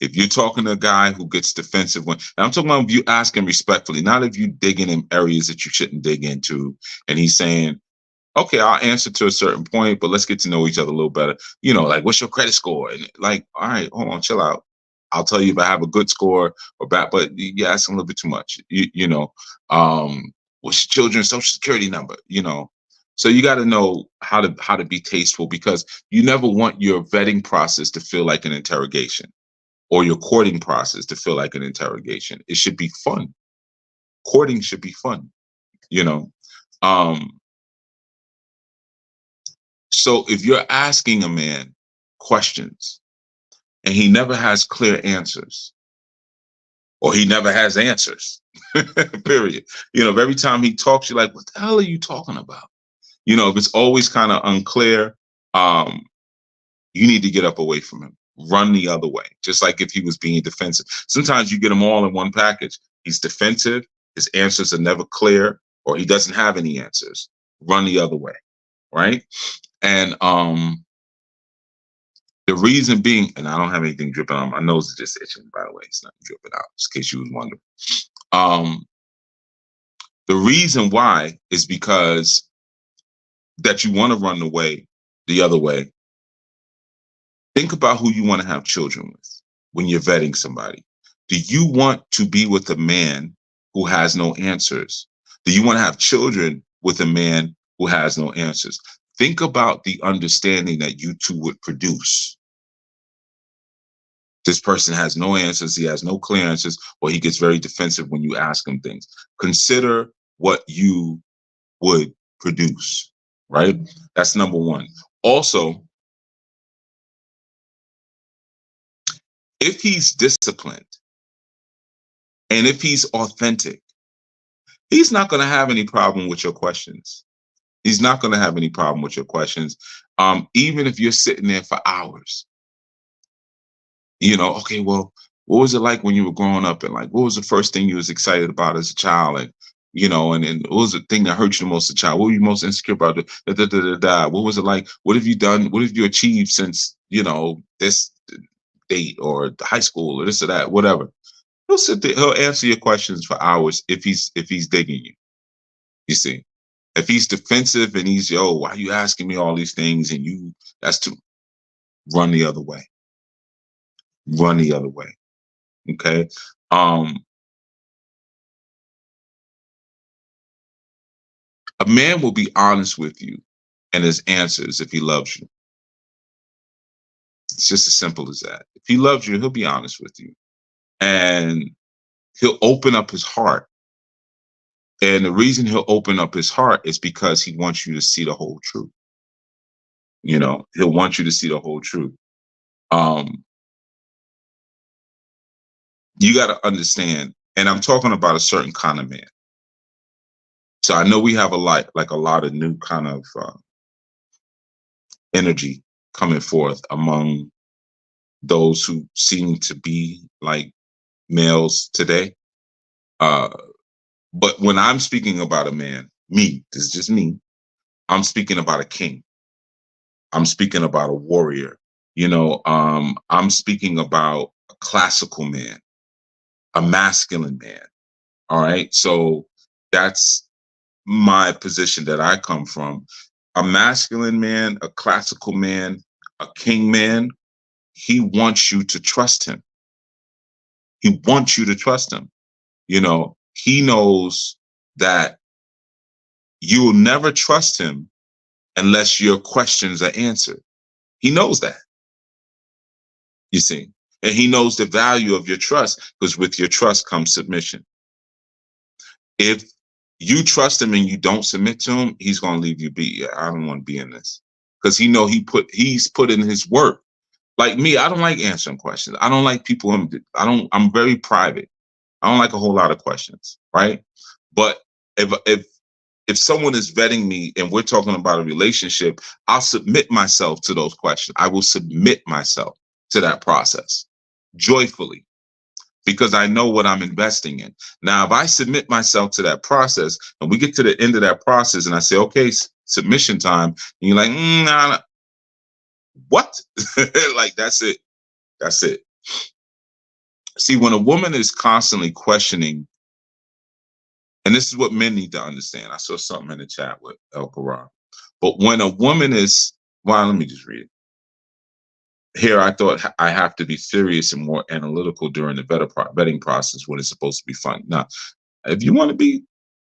If you're talking to a guy who gets defensive, and I'm talking about if you ask him respectfully, not if you digging in areas that you shouldn't dig into, and he's saying, okay, I'll answer to a certain point, but let's get to know each other a little better. You know, like, what's your credit score? And like, all right, hold on, chill out. I'll tell you if I have a good score or bad, but you ask a little bit too much. You know, what's your children's social security number? You know, so you got to know how to be tasteful, because you never want your vetting process to feel like an interrogation, or your courting process to feel like an interrogation. It should be fun. Courting should be fun, you know. So if you're asking a man questions and he never has clear answers, or he never has answers, period. You know, every time he talks, you're like, what the hell are you talking about? You know, if it's always kind of unclear, you need to get up away from him. Run the other way, just like if he was being defensive. Sometimes you get them all in one package. He's defensive, his answers are never clear, or he doesn't have any answers. Run the other way, right? And the reason being, and I don't have anything dripping on my nose, is just itching, by the way. It's not dripping out, just in case you was wondering. The reason why is because that you want to run the other way. Think about who you want to have children with when you're vetting somebody. Do you want to be with a man who has no answers? Do you want to have children with a man who has no answers? Think about the understanding that you two would produce. This person has no answers, he has no clear answers, or he gets very defensive when you ask him things. Consider what you would produce, right? That's number one. Also, if he's disciplined and if he's authentic, he's not going to have any problem with your questions. He's not going to have any problem with your questions. Even if you're sitting there for hours, you know, okay, well, what was it like when you were growing up? And like, what was the first thing you was excited about as a child? And, you know, and what was the thing that hurt you the most as a child? What were you most insecure about? What was it like? What have you done? What have you achieved since, you know, this date or high school or this or that, whatever? He'll sit there, he'll answer your questions for hours if he's digging you. You see, if he's defensive and he's, yo, why are you asking me all these things? And that's too, run the other way. Run the other way. Okay. A man will be honest with you and his answers if he loves you. It's just as simple as that. If he loves you, he'll be honest with you. And he'll open up his heart. And the reason he'll open up his heart is because he wants you to see the whole truth. You know, he'll want you to see the whole truth. You got to understand, and I'm talking about a certain kind of man. So I know we have a lot of new kind of energy coming forth among those who seem to be like males today. But when I'm speaking about a man, this is just me, I'm speaking about a king. I'm speaking about a warrior. I'm speaking about a classical man, a masculine man. All right. So that's my position that I come from. A masculine man, a classical man, a king man, he wants you to trust him. He wants you to trust him. He knows that you will never trust him unless your questions are answered. He knows that, you see. And he knows the value of your trust, because with your trust comes submission. If you trust him and you don't submit to him, he's going to leave you be. Yeah, I don't want to be in this, because he's put in his work. Like me, I don't like answering questions. I don't like people. I'm very private. I don't like a whole lot of questions, right? But if someone is vetting me and we're talking about a relationship, I'll submit myself to those questions. I will submit myself to that process joyfully, because I know what I'm investing in. Now, if I submit myself to that process and we get to the end of that process and I say, okay, submission time, and you're like, nah, what? Like, that's it. That's it. See, when a woman is constantly questioning, and this is what men need to understand. I saw something in the chat with El Quran. But when a woman is, well, let me just read it. Here, I thought I have to be serious and more analytical during the vetting process when it's supposed to be fun. Now, if you want to be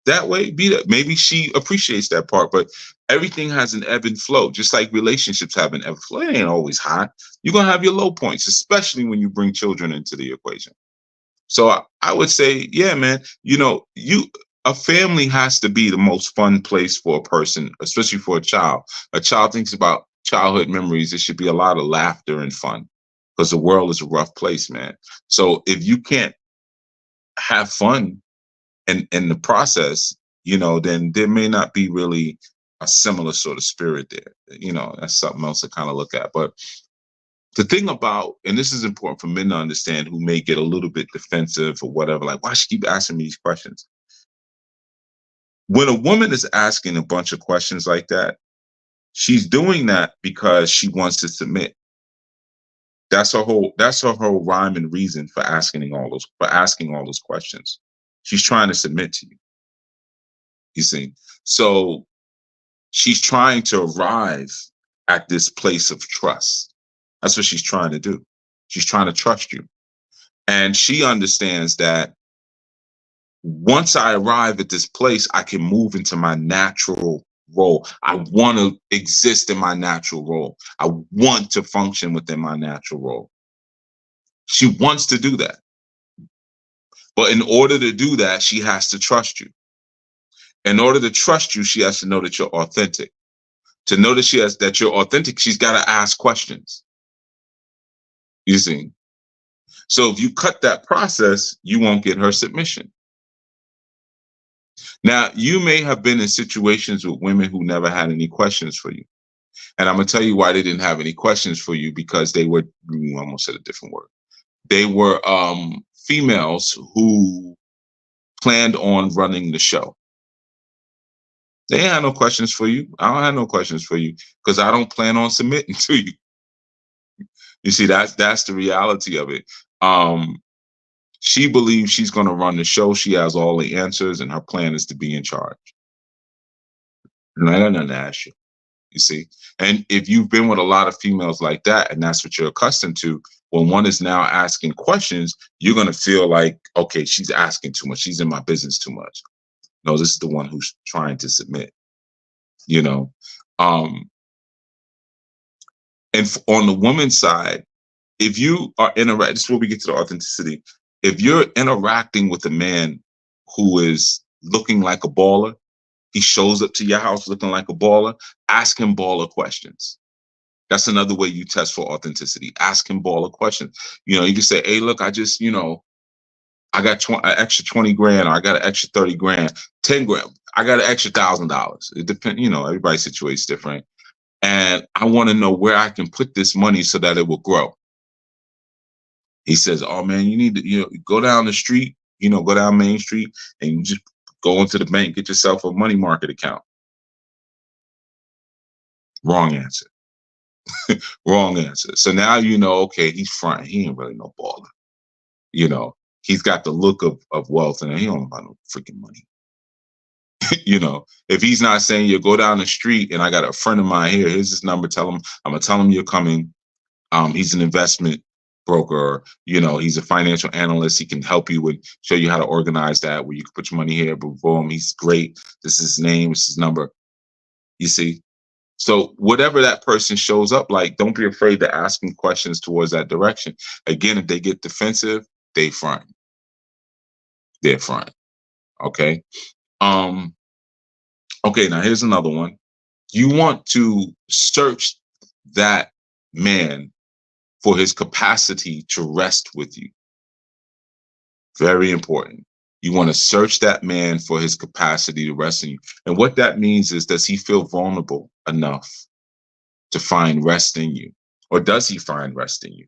that way, be that. Maybe she appreciates that part, but everything has an ebb and flow, just like relationships have an ebb and flow. It ain't always hot. You're going to have your low points, especially when you bring children into the equation. So I would say, yeah, man, a family has to be the most fun place for a person, especially for a child. A child thinks about childhood memories. There should be a lot of laughter and fun, because the world is a rough place, man. So if you can't have fun in the process, then there may not be really a similar sort of spirit there. That's something else to kind of look at. But the thing about, and this is important for men to understand who may get a little bit defensive or whatever, like, why she keep asking me these questions? When a woman is asking a bunch of questions like that, she's doing that because she wants to submit. That's her whole rhyme and reason for asking all those questions. She's trying to submit to you. You see? So she's trying to arrive at this place of trust. That's what she's trying to do. She's trying to trust you. And she understands that once I arrive at this place, I can move into my natural role. I want to exist in my natural role. I want to function within my natural role. She wants to do that. But in order to do that, she has to trust you. In order to trust you, she has to know that you're authentic. To know that you're authentic, she's got to ask questions. You see? So if you cut that process, you won't get her submission. Now, you may have been in situations with women who never had any questions for you. And I'm going to tell you why they didn't have any questions for you, because they were, I almost said a different word. They were females who planned on running the show. They had no questions for you. I don't have no questions for you, because I don't plan on submitting to you. You see, that's the reality of it. She believes she's going to run the show. She has all the answers, and her plan is to be in charge. And I got nothing to ask you. You see? And if you've been with a lot of females like that, and that's what you're accustomed to, when one is now asking questions, you're going to feel like, okay, she's asking too much. She's in my business too much. No, this is the one who's trying to submit. And on the woman's side, if you are interacting, this is where we get to the authenticity. If you're interacting with a man who is looking like a baller, he shows up to your house looking like a baller, ask him baller questions. That's another way you test for authenticity. Ask him baller questions. You can say, hey, look, I just, I got an extra 20 grand, or I got an extra 30 grand, 10 grand. I got an extra $1,000. It depends, everybody's situation's different. And I want to know where I can put this money so that it will grow. He says, oh man, you need to, go down the street, go down Main Street, and you just go into the bank, get yourself a money market account. Wrong answer. Wrong answer. So now you know, okay, he's fronting. He ain't really no baller. You know, he's got the look of wealth, and he don't have no freaking money. You know, if he's not saying you go down the street and I got a friend of mine here, here's his number. Tell him I'm gonna tell him you're coming. He's an investment broker. You know, he's a financial analyst. He can help you with show you how to organize that where you can put your money here. Boom, boom. He's great. This is his name. This is his number. You see. So whatever that person shows up like, don't be afraid to ask them questions towards that direction. Again, if they get defensive, they front. They're front. Okay. Okay, now here's another one. You want to search that man for his capacity to rest with you. Very important. You want to search that man for his capacity to rest in you. And what that means is, does he feel vulnerable enough to find rest in you? Or does he find rest in you?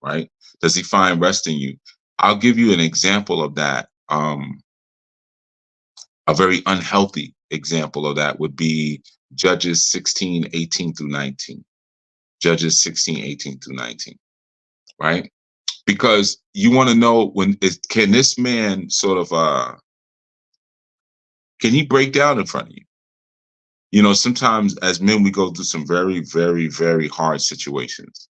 Right? Does he find rest in you? I'll give you an example of that. A very unhealthy example of that would be Judges 16:18 through 19. Judges 16:18 through 19. Right? Because you want to know can this man sort of can he break down in front of you? You know, sometimes as men we go through some very, very, very hard situations.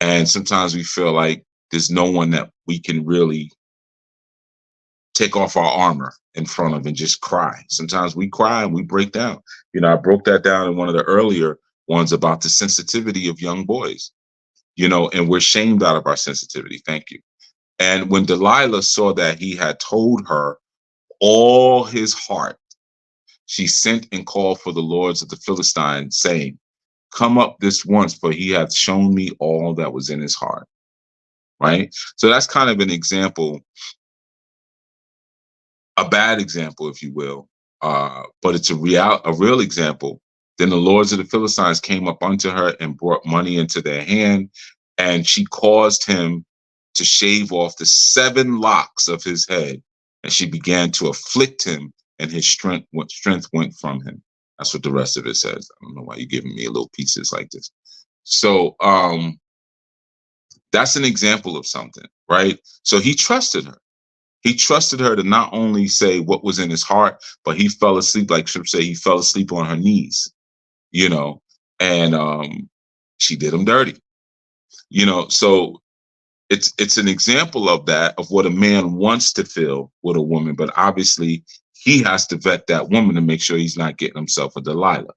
And sometimes we feel like there's no one that we can really take off our armor in front of and just cry. Sometimes we cry and we break down. You know, I broke that down in one of the earlier ones about the sensitivity of young boys, you know, and we're shamed out of our sensitivity. Thank you. And when Delilah saw that he had told her all his heart, she sent and called for the lords of the Philistines, saying, come up this once, for he hath shown me all that was in his heart. Right? So that's kind of an example, a bad example, if you will, but it's a real example. Then the lords of the Philistines came up unto her and brought money into their hand, and she caused him to shave off the 7 locks of his head, and she began to afflict him, and his strength went from him. That's what the rest of it says. I don't know why you're giving me little pieces like this. So that's an example of something, right? So he trusted her. He trusted her to not only say what was in his heart, but he fell asleep, like Scripture say, he fell asleep on her knees, you know, and she did him dirty, you know. So it's an example of that, of what a man wants to feel with a woman, but obviously he has to vet that woman to make sure he's not getting himself a Delilah,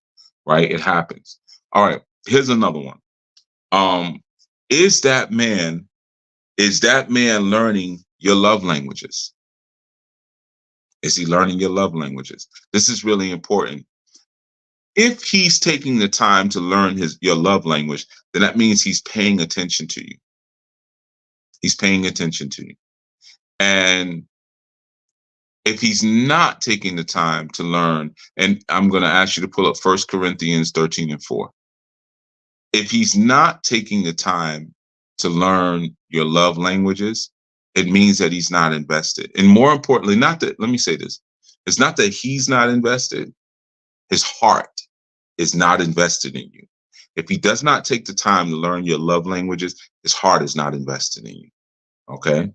right? It happens. All right, here's another one. Is that man learning your love languages? Is he learning your love languages? This is really important. If he's taking the time to learn your love language, then that means he's paying attention to you. He's paying attention to you. And if he's not taking the time to learn, and I'm going to ask you to pull up 1 Corinthians 13:4. If he's not taking the time to learn your love languages, it means that he's not invested. And more importantly, let me say this. It's not that he's not invested. His heart is not invested in you. If he does not take the time to learn your love languages, his heart is not invested in you. Okay.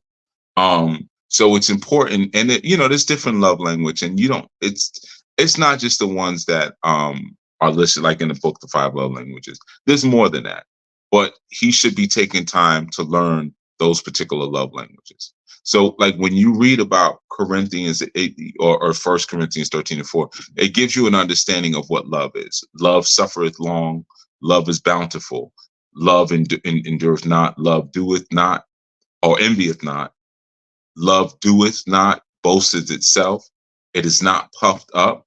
So it's important. And there's different love language, and it's not just the ones that are listed like in the book, the 5 love languages. There's more than that, but he should be taking time to learn those particular love languages. So like when you read about Corinthians 8 or 1 Corinthians 13:4, it gives you an understanding of what love is. Love suffereth long, love is bountiful, love endureth not, love doeth not, or envieth not, love doeth not, boasteth itself, it is not puffed up,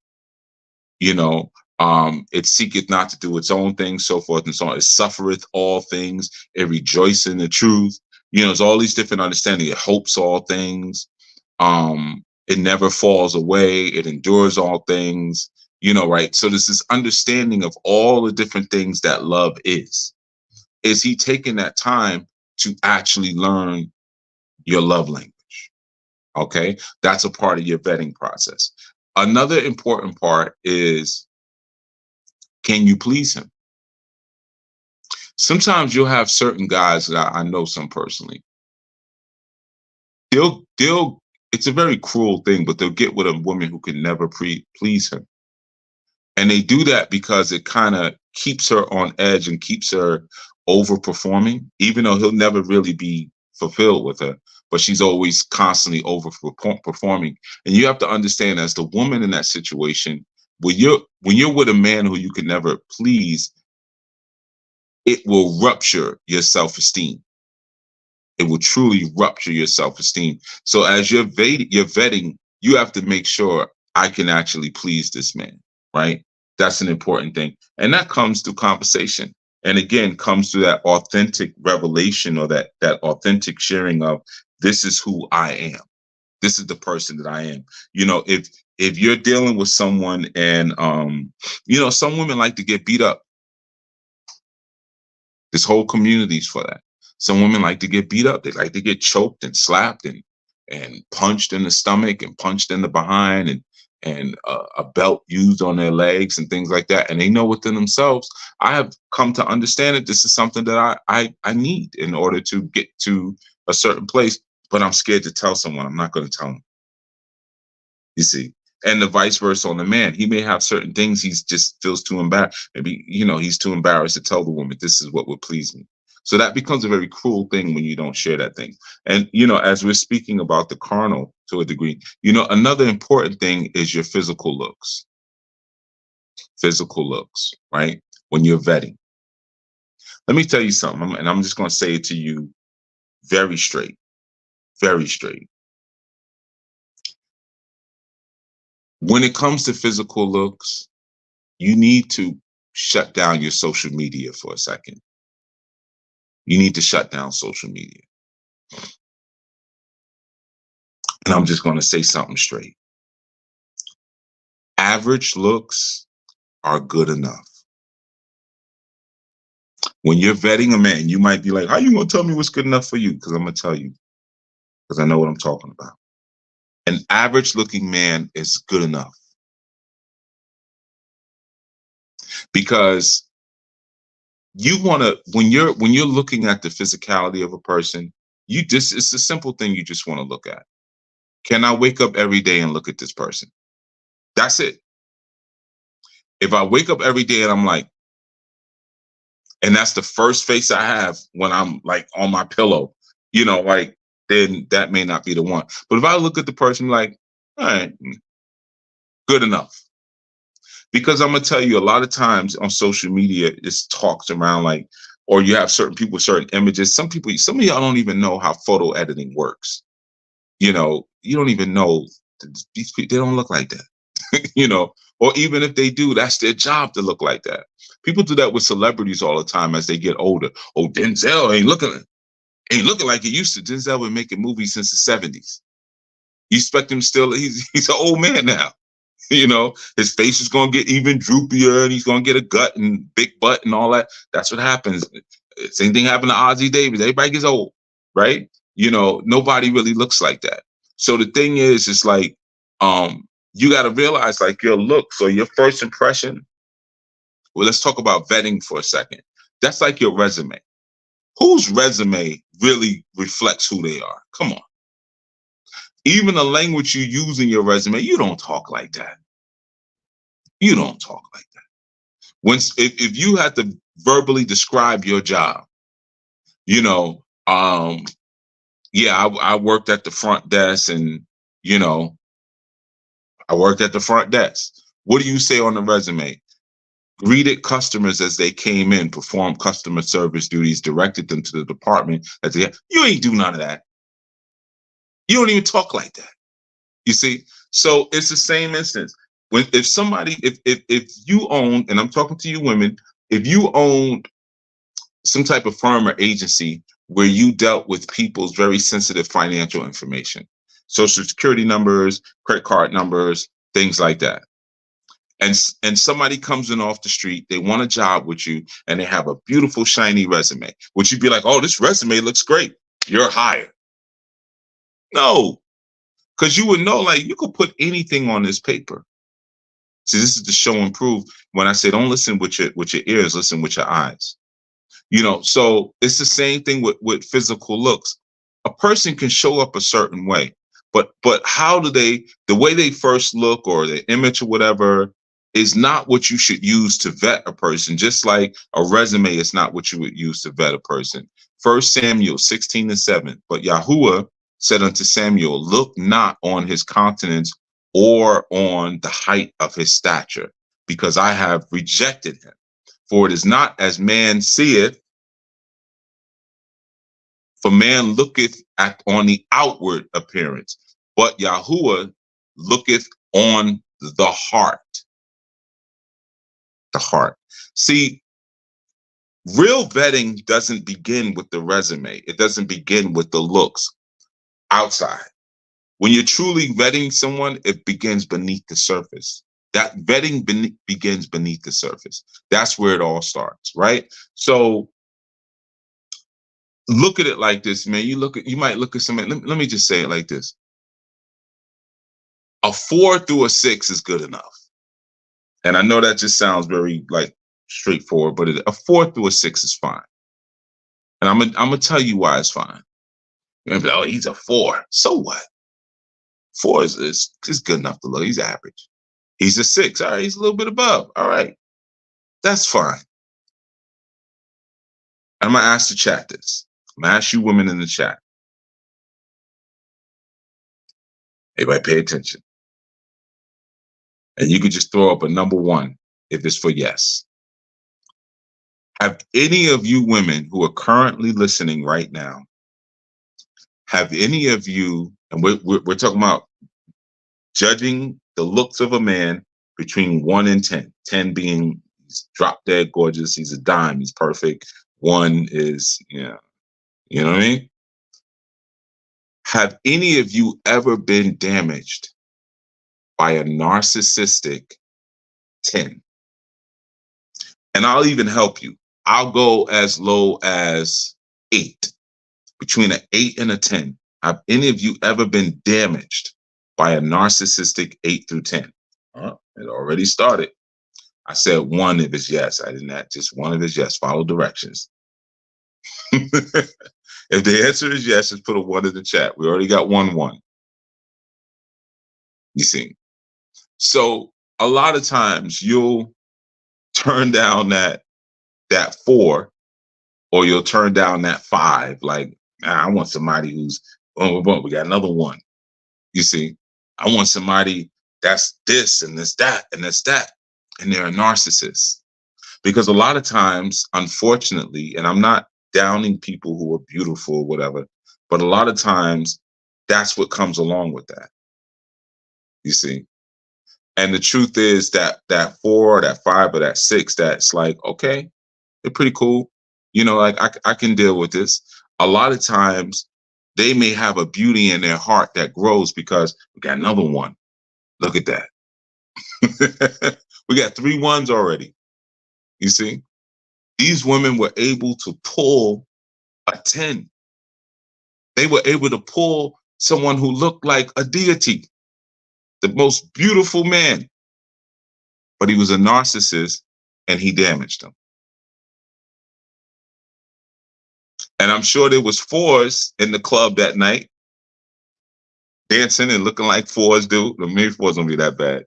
it seeketh not to do its own thing, so forth and so on. It suffereth all things, it rejoiceth in the truth. There's all these different understandings. It hopes all things. It never falls away. It endures all things, right? So there's this understanding of all the different things that love is. Is he taking that time to actually learn your love language? Okay. That's a part of your vetting process. Another important part is, can you please him? Sometimes you'll have certain guys that I know some personally. They'll it's a very cruel thing, but they'll get with a woman who can never please him. And they do that because it kind of keeps her on edge and keeps her overperforming, even though he'll never really be fulfilled with her. But she's always constantly overperforming. And you have to understand, as the woman in that situation, when you're with a man who you can never please, it will rupture your self-esteem. It will truly rupture your self-esteem. So as you're vetting, you have to make sure I can actually please this man, right? That's an important thing. And that comes through conversation. And again, comes through that authentic revelation, or that authentic sharing of, this is who I am. This is the person that I am. If you're dealing with someone and, some women like to get beat up. This whole community's for that. Some women like to get beat up. They like to get choked and slapped and punched in the stomach and punched in the behind and a belt used on their legs and things like that. And they know within themselves, I have come to understand that this is something that I need in order to get to a certain place, but I'm scared to tell someone. I'm not going to tell them. You see? And the vice versa on the man. He may have certain things he just feels too embarrassed. Maybe, he's too embarrassed to tell the woman, this is what would please me. So that becomes a very cruel thing when you don't share that thing. And, as we're speaking about the carnal to a degree, another important thing is your physical looks. Physical looks, right? When you're vetting. Let me tell you something, and I'm just going to say it to you very straight. Very straight. When it comes to physical looks, you need to shut down your social media for a second. You need to shut down social media. And I'm just going to say something straight. Average looks are good enough. When you're vetting a man, you might be like, how you going to tell me what's good enough for you? Because I'm going to tell you, because I know what I'm talking about. An average looking man is good enough. Because you want to, when you're looking at the physicality of a person, it's a simple thing you just want to look at. Can I wake up every day and look at this person? That's it. If I wake up every day and I'm like, and that's the first face I have when I'm like on my pillow, then that may not be the one. But if I look at the person like, all right, good enough. Because I'm going to tell you, a lot of times on social media, it's talks around like, or you have certain people, certain images. Some of y'all don't even know how photo editing works. You don't even know these people, they don't look like that, or even if they do, that's their job to look like that. People do that with celebrities all the time as they get older. Oh, Denzel ain't looking like he used to. Denzel been making movies since the 70s. You expect him still, he's an old man now. His face is going to get even droopier and he's going to get a gut and big butt and all that. That's what happens. Same thing happened to Ozzy Davis. Everybody gets old, right? Nobody really looks like that. So the thing is, it's like, you got to realize like your looks or your first impression. Well, let's talk about vetting for a second. That's like your resume. Whose resume really reflects who they are? Come on. Even the language you use in your resume, you don't talk like that. You don't talk like that. If you had to verbally describe your job, I worked at the front desk and, I worked at the front desk. What do you say on the resume? Greeted customers as they came in, performed customer service duties, directed them to the department. You ain't do none of that. You don't even talk like that. You see? So it's the same instance. If you own, and I'm talking to you women, if you owned some type of firm or agency where you dealt with people's very sensitive financial information, social security numbers, credit card numbers, things like that. And somebody comes in off the street, they want a job with you, and they have a beautiful, shiny resume, which you'd be like, oh, this resume looks great. You're hired. No, because you would know, like, you could put anything on this paper. See, this is the show and prove. When I say don't listen with your ears, listen with your eyes. So it's the same thing with physical looks. A person can show up a certain way, but how do the way they first look or their image or whatever is not what you should use to vet a person, just like a resume is not what you would use to vet a person. 1 Samuel 16:7. But Yahuwah said unto Samuel, look not on his countenance or on the height of his stature, because I have rejected him. For it is not as man seeth, for man looketh on the outward appearance, but Yahuwah looketh on the heart. The heart. See, real vetting doesn't begin with the resume. It doesn't begin with the looks outside. When you're truly vetting someone, it begins beneath the surface. That vetting begins beneath the surface. That's where it all starts, right? So look at it like this, man. You might look at somebody. Let me just say it like this. A 4 through a 6 is good enough. And I know that just sounds very like straightforward, but a 4 through a 6 is fine. And I'm gonna tell you why it's fine. You're gonna be like, oh, he's a 4. So what? 4 is good enough to look. He's average. He's a 6. All right, he's a little bit above. All right. That's fine. I'm gonna ask the chat this. I'm gonna ask you women in the chat. Everybody pay attention. And you could just throw up a number 1 if it's for yes. Have any of you women who are currently listening right now, have any of you, and we're talking about judging the looks of a man between 1 and 10, 10 being he's drop dead gorgeous, he's a dime, he's perfect. 1 is, you know what I mean? Have any of you ever been damaged by a narcissistic 10? And I'll even help you. I'll go as low as 8. Between an 8 and a 10. Have any of you ever been damaged by a narcissistic 8 through 10? It already started. I said 1 if it's yes. I didn't add just 1 if it's yes. Follow directions. If the answer is yes, just put a 1 in the chat. We already got 1. You see. So a lot of times you'll turn down that 4, or you'll turn down that 5. Like, I want somebody who's, we got another 1. You see, I want somebody that's this and this, that, and this, that. And they're a narcissist. Because a lot of times, unfortunately, and I'm not downing people who are beautiful or whatever, but a lot of times that's what comes along with that. You see? And the truth is that 4, that 5, or that 6, that's like, okay, they're pretty cool. Like I can deal with this. A lot of times they may have a beauty in their heart that grows because we got another 1. Look at that. We got 3 1s already. You see, these women were able to pull a 10. They were able to pull someone who looked like a deity, the most beautiful man, but he was a narcissist and he damaged them. And I'm sure there was 4s in the club that night, dancing and looking like 4s do. Maybe 4s don't be that bad.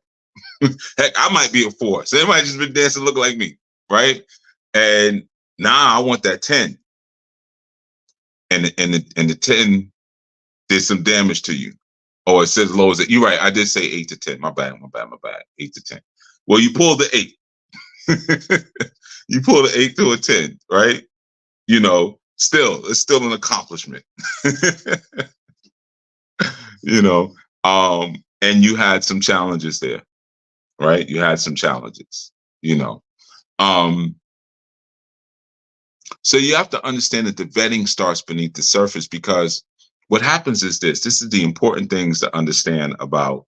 Heck, I might be a 4. So they might just been dancing looking like me, right? And now I want that 10. And the 10 did some damage to you. Oh, it says low as it. You're right. I did say 8 to 10. My bad. 8 to 10. Well, you pulled the 8. You pulled the 8 to a 10, right? It's still an accomplishment. And you had some challenges there, right? You had some challenges, So you have to understand that the vetting starts beneath the surface, because what happens is this is the important things to understand about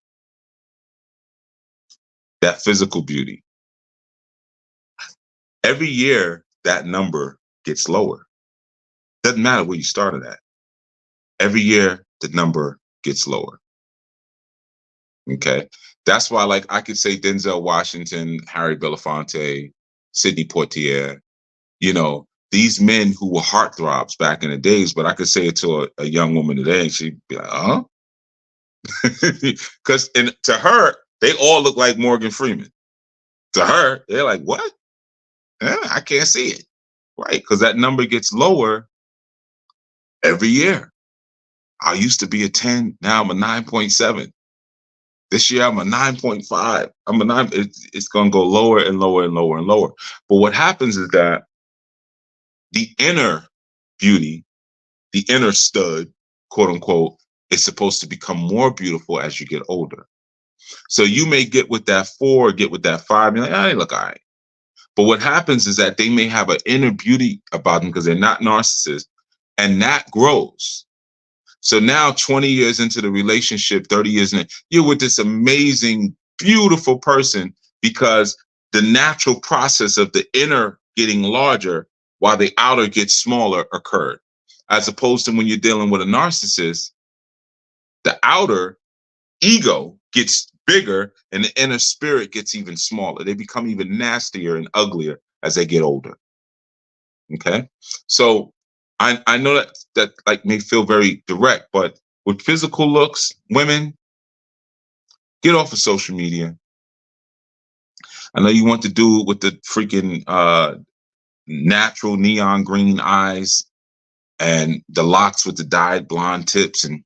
that physical beauty. Every year, that number gets lower. Doesn't matter where you started at. Every year, the number gets lower. Okay. That's why, like, I could say Denzel Washington, Harry Belafonte, Sidney Poitier, these men who were heartthrobs back in the days, but I could say it to a young woman today, and she'd be like, huh? Because to her, they all look like Morgan Freeman. To her, they're like, what? I can't see it. Right? Because that number gets lower every year. I used to be a 10. Now I'm a 9.7. This year I'm a 9.5. I'm a 9. It's going to go lower and lower and lower and lower. But what happens is that the inner beauty, the inner stud, quote unquote, is supposed to become more beautiful as you get older. So you may get with that 4, get with that 5. You're like, hey, look, all right. But what happens is that they may have an inner beauty about them because they're not narcissists, and that grows. So now 20 years into the relationship, 30 years in, you're with this amazing, beautiful person because the natural process of the inner getting larger while the outer gets smaller occurred. As opposed to when you're dealing with a narcissist, the outer ego gets bigger and the inner spirit gets even smaller. They become even nastier and uglier as they get older. Okay. So I know that like may feel very direct, but with physical looks, women, get off of social media. I know you want to do it with the freaking natural neon green eyes and the locks with the dyed blonde tips, and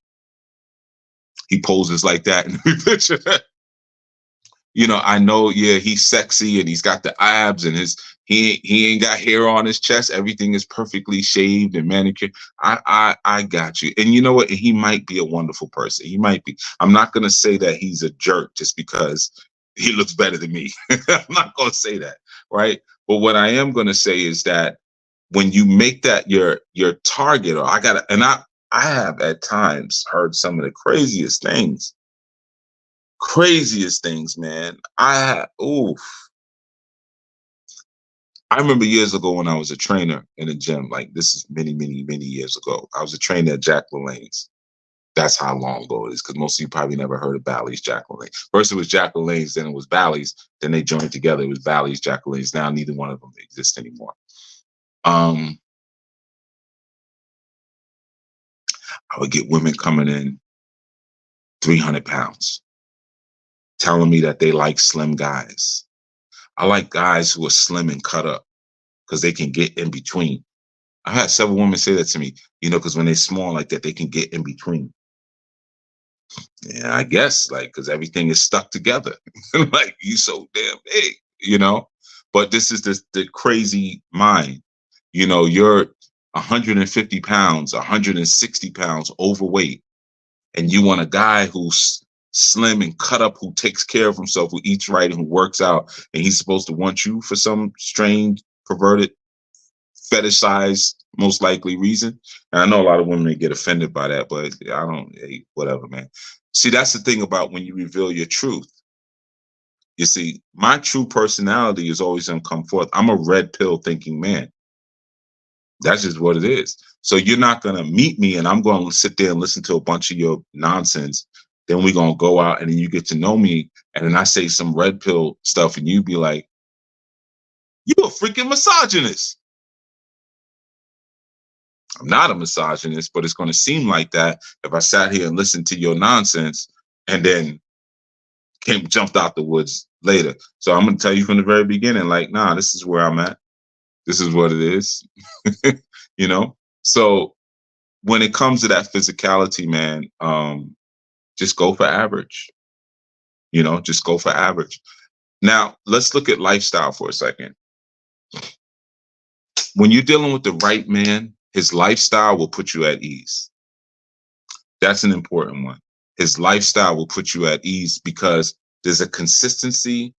he poses like that in the picture. You know, I know, yeah, he's sexy and he's got the abs and he ain't got hair on his chest. Everything is perfectly shaved and manicured. I got you. And you know what? He might be a wonderful person. He might be. I'm not gonna say that he's a jerk just because he looks better than me. I'm not gonna say that, right? But what I am gonna say is that when you make that your target, or I have at times heard some of the craziest things. Craziest things, man. I remember years ago when I was a trainer in a gym, like this is many, many, many years ago. I was a trainer at Jack LaLanne's. That's how long ago it is, because most of you probably never heard of Bally's, Jack LaLanne. First it was Jack LaLanne's, then it was Bally's, then they joined together. It was Bally's, Jack LaLanne's. Now neither one of them exists anymore. I would get women coming in 300 pounds, telling me that they like slim guys. I like guys who are slim and cut up because they can get in between. I had several women say that to me, you know, because when they're small like that, they can get in between. Yeah, I guess, like, because everything is stuck together. Like, you so damn big, you know? But this is the crazy mind. You know, you're 150 pounds, 160 pounds overweight, and you want a guy who's slim and cut up, who takes care of himself, who eats right, and who works out, and he's supposed to want you for some strange, perverted, fetishized, most likely reason. And I know a lot of women may get offended by that, but I don't, hey, whatever, man. See, that's the thing about when you reveal your truth. You see, my true personality is always going to come forth. I'm a red pill thinking man. That's just what it is. So you're not going to meet me and I'm going to sit there and listen to a bunch of your nonsense. Then we're going to go out and then you get to know me. And then I say some red pill stuff and you be like, you a freaking misogynist. I'm not a misogynist, but it's going to seem like that if I sat here and listened to your nonsense and then jumped out the woods later. So I'm going to tell you from the very beginning, like, nah, this is where I'm at. This is what it is, you know? So when it comes to that physicality, man, just go for average, you know, just go for average. Now, let's look at lifestyle for a second. When you're dealing with the right man, his lifestyle will put you at ease. That's an important one. His lifestyle will put you at ease because there's a consistency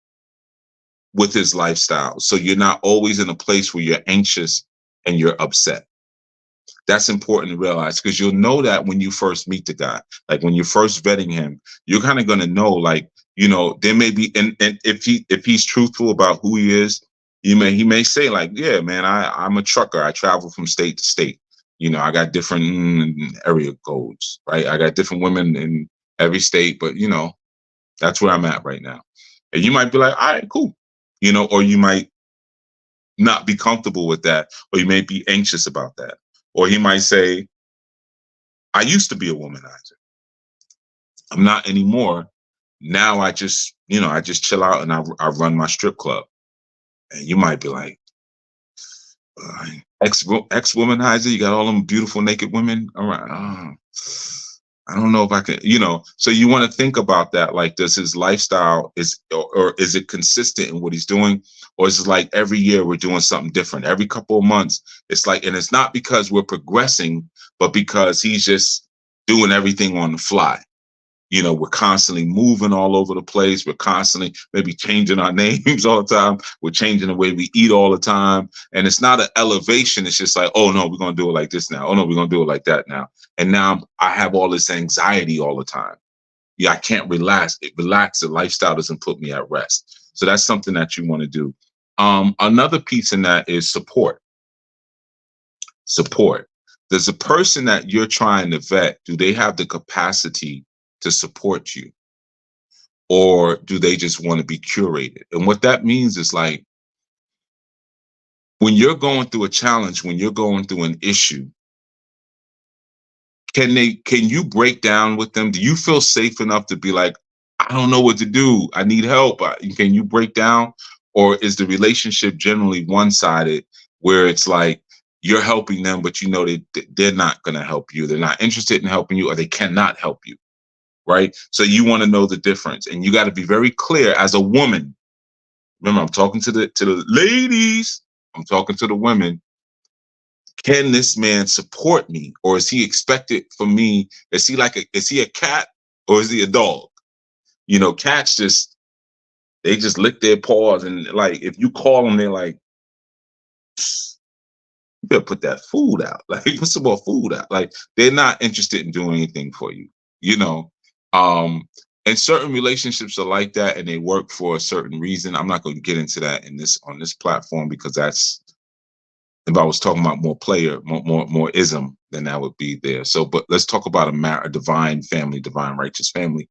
with his lifestyle. So you're not always in a place where you're anxious and you're upset. That's important to realize because you'll know that when you first meet the guy, like when you're first vetting him, you're kind of going to know, like, you know, there may be, and if he's truthful about who he is, he may say like, yeah, man, I'm a trucker. I travel from state to state. You know, I got different area codes, right? I got different women in every state, but you know, that's where I'm at right now. And you might be like, all right, cool. You know, or you might not be comfortable with that, or he may be anxious about that. Or he might say, I used to be a womanizer. I'm not anymore. Now I just, I just chill out and I run my strip club. And you might be like, ex womanizer, you got all them beautiful naked women around. I don't know if I can, so you want to think about that. Like, does his lifestyle or is it consistent in what he's doing? Or is it like every year we're doing something different? Every couple of months, it's like, and it's not because we're progressing, but because he's just doing everything on the fly. We're constantly moving all over the place. We're constantly maybe changing our names all the time. We're changing the way we eat all the time. And it's not an elevation. It's just like, oh, no, we're going to do it like this now. Oh, no, we're going to do it like that now. And now I have all this anxiety all the time. Yeah, I can't relax. The lifestyle doesn't put me at rest. So that's something that you want to do. Another piece in that is support. Support. Does the person that you're trying to vet, do they have the capacity to support you? Or do they just want to be curated? And what that means is, like, when you're going through a challenge, when you're going through an issue, can you break down with them? Do you feel safe enough to be like, I don't know what to do, I need help? Can you break down? Or is the relationship generally one-sided, where it's like you're helping them, but they're not going to help you, they're not interested in helping you, or they cannot help you? Right? So you want to know the difference, and you got to be very clear as a woman. Remember, I'm talking to the ladies. I'm talking to the women. Can this man support me, or is he expected from me? Is he a cat, or is he a dog? Cats they just lick their paws, and like, if you call them, they're like, you better put that food out. Like, put some more food out. Like, they're not interested in doing anything for you. And certain relationships are like that, and they work for a certain reason. I'm not going to get into that on this platform, because that's, if I was talking about more ism, then that would be there. So, but let's talk about a divine family, divine righteous family.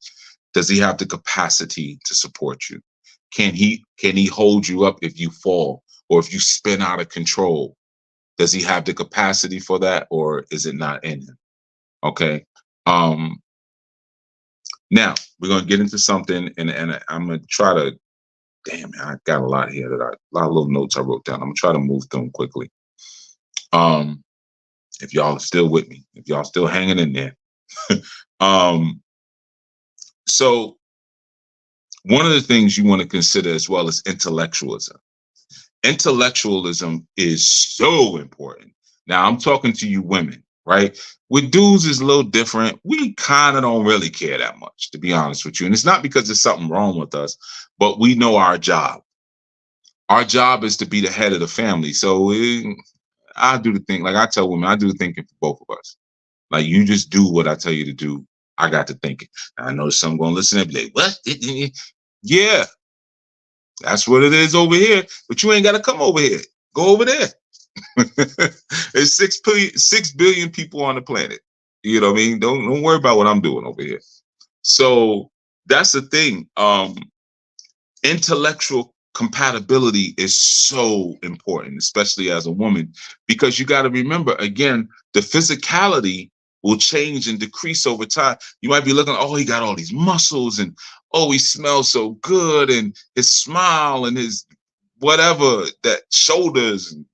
Does he have the capacity to support you? Can he hold you up if you fall, or if you spin out of control? Does he have the capacity for that, or is it not in him? Okay. Now we're going to get into something, and I'm going to try to, damn, man, I got a lot here, a lot of little notes I wrote down. I'm going to try to move through them quickly. If y'all are still with me, if y'all still hanging in there. So one of the things you want to consider as well is intellectualism. Intellectualism is so important. Now, I'm talking to you women, right? With dudes is a little different. We kind of don't really care that much, to be honest with you. And it's not because there's something wrong with us, but we know our job. Our job is to be the head of the family. So I do the thing, like I tell women, I do the thinking for both of us. Like, you just do what I tell you to do. I got to thinking. I know some going to listen and be like, what? Yeah, that's what it is over here. But you ain't got to come over here. Go over there. There's 6 billion people on the planet. You know what I mean? Don't worry about what I'm doing over here. So that's the thing. Intellectual compatibility is so important, especially as a woman, because you got to remember, again, the physicality will change and decrease over time. You might be looking, oh, he got all these muscles, and oh, he smells so good, and his smile and his whatever, that shoulders and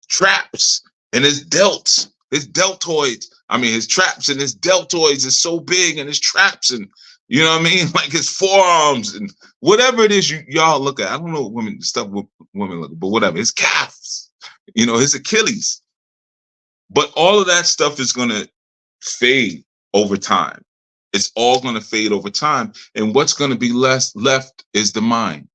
traps and his deltoids. I mean, his traps and his deltoids is so big, and his traps, and you know what I mean? Like his forearms and whatever it is y'all look at. I don't know what stuff women look at, but whatever. His calves, his Achilles. But all of that stuff is going to fade over time. It's all going to fade over time. And what's going to be left is the mind.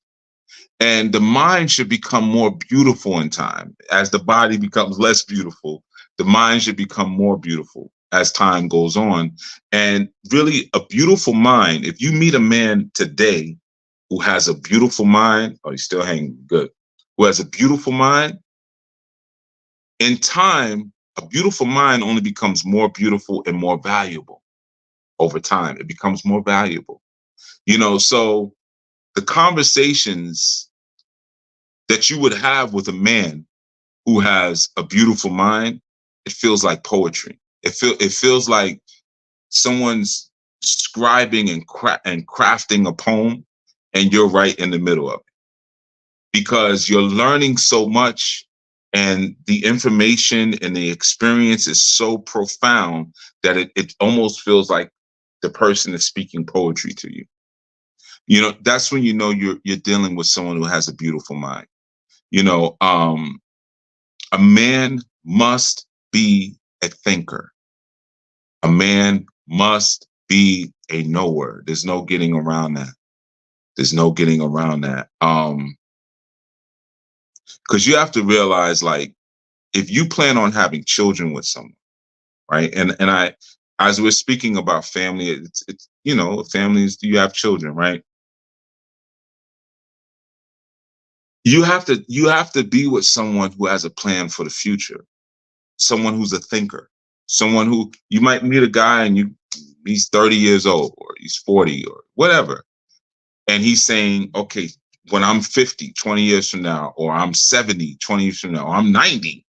And the mind should become more beautiful in time. As the body becomes less beautiful, the mind should become more beautiful as time goes on. And really, a beautiful mind, if you meet a man today who has a beautiful mind, oh, he's still hanging good, who has a beautiful mind, in time, a beautiful mind only becomes more beautiful and more valuable over time. It becomes more valuable. So the conversations that you would have with a man who has a beautiful mind, it feels like poetry. It feels like someone's scribing and crafting a poem, and you're right in the middle of it because you're learning so much, and the information and the experience is so profound that it almost feels like the person is speaking poetry to you. You know, that's when you know you're dealing with someone who has a beautiful mind. You know, a man must be a thinker. A man must be a knower. There's no getting around that. There's no getting around that. Because you have to realize, like, if you plan on having children with someone, right? And I, as we're speaking about family, it's you know, families, you have children, right? You have to be with someone who has a plan for the future, someone who's a thinker, someone who you might meet a guy and he's 30 years old or he's 40 or whatever. And he's saying, okay, when I'm 50, 20 years from now, or I'm 70, 20 years from now, or I'm 90,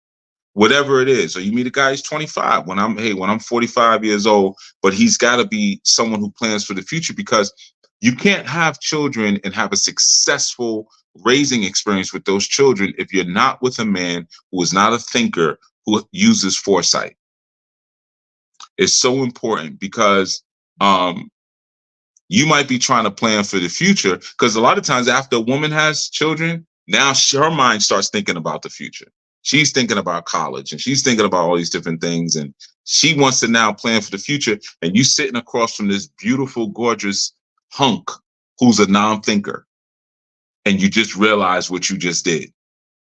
whatever it is. Or you meet a guy who's 25 when I'm 45 years old, but he's got to be someone who plans for the future, because you can't have children and have a successful raising experience with those children if you're not with a man who is not a thinker, who uses foresight. It's so important because you might be trying to plan for the future, because a lot of times after a woman has children, now her mind starts thinking about the future. She's thinking about college and she's thinking about all these different things. And she wants to now plan for the future. And you sitting across from this beautiful, gorgeous hunk who's a non-thinker. And you just realize what you just did.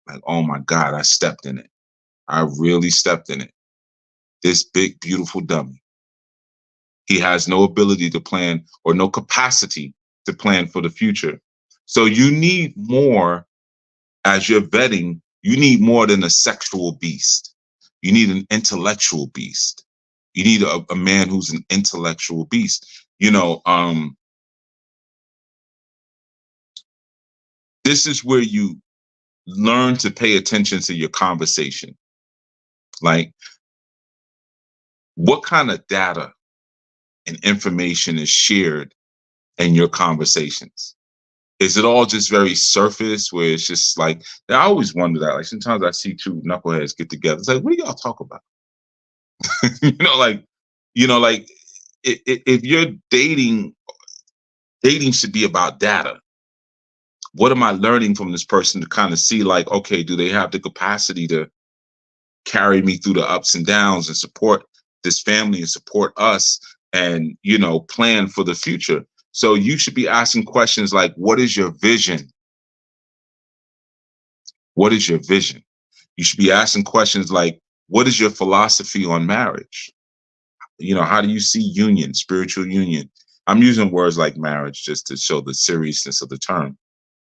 Like, oh my God, I stepped in it. I really stepped in it. This big, beautiful dummy. He has no ability to plan or no capacity to plan for the future. So you need more as you're vetting. You need more than a sexual beast. You need an intellectual beast. You need a man who's an intellectual beast. You know, this is where you learn to pay attention to your conversation. Like, what kind of data and information is shared in your conversations? Is it all just very surface where it's just like, I always wonder that. Like, sometimes I see two knuckleheads get together. It's like, what do y'all talk about? like if you're dating should be about data. What am I learning from this person to kind of see, like, okay, do they have the capacity to carry me through the ups and downs and support this family and support us and, you know, plan for the future? So you should be asking questions like, what is your vision? What is your vision? You should be asking questions like, what is your philosophy on marriage? You know, how do you see union, spiritual union? I'm using words like marriage just to show the seriousness of the term.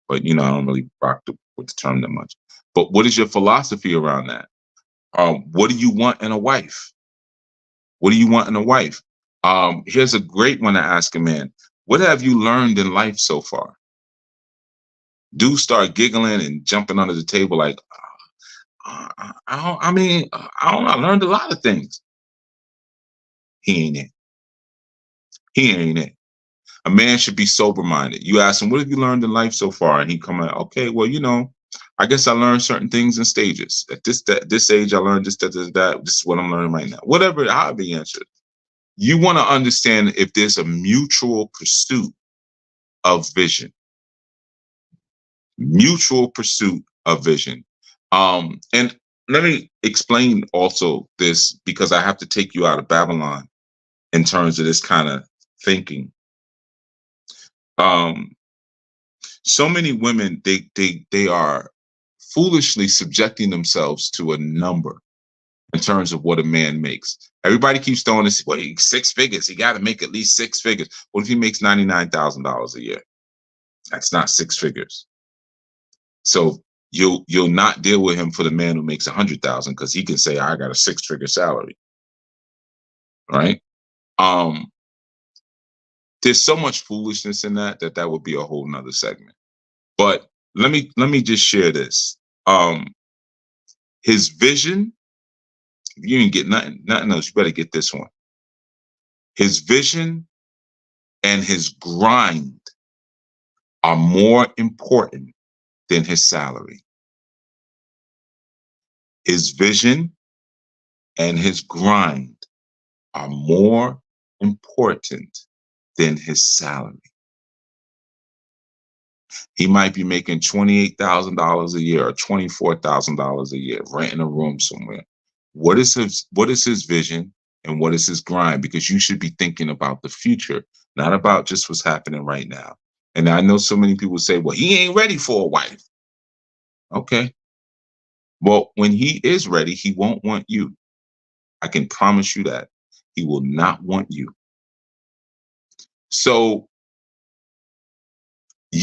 But, you know, I don't really rock with the term that much. But what is your philosophy around that? What do you want in a wife? What do you want in a wife? Here's a great one to ask a man. What have you learned in life so far? Do start giggling and jumping under the table like, I don't know. I learned a lot of things. He ain't it. He ain't it. A man should be sober-minded. You ask him, what have you learned in life so far? And he come out, okay, well, you know, I guess I learned certain things in stages. At this age, I learned this, that. This is what I'm learning right now. Whatever, however you answer it. You want to understand if there's a mutual pursuit of vision. Mutual pursuit of vision. And let me explain also this, because I have to take you out of Babylon in terms of this kind of thinking. So many women, they are foolishly subjecting themselves to a number in terms of what a man makes. Everybody keeps throwing this, well, 6 figures. He got to make at least 6 figures. What if he makes $99,000 a year? That's not 6 figures. So you'll not deal with him for the man who makes 100,000, because he can say, I got a 6-figure salary. Right? There's so much foolishness in that would be a whole nother segment. But let me just share this. His vision, if you didn't get nothing else, you better get this one. His vision and his grind are more important than his salary. His vision and his grind are more important than his salary. He might be making $28,000 a year or $24,000 a year, renting a room somewhere. What is his vision and what is his grind? Because you should be thinking about the future, not about just what's happening right now. And I know so many people say, well, he ain't ready for a wife. Okay. Well, when he is ready, he won't want you. I can promise you that. He will not want you. So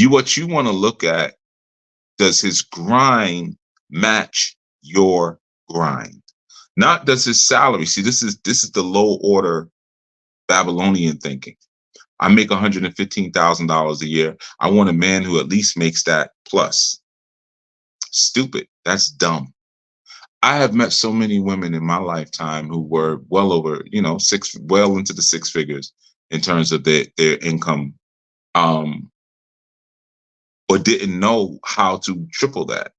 what you want to look at, does his grind match your grind? Not does his salary. See, this is the low order Babylonian thinking. I make $115,000 a year. I want a man who at least makes that plus. Stupid. That's dumb. I have met so many women in my lifetime who were well over, well into the six figures in terms of their income, but didn't know how to triple that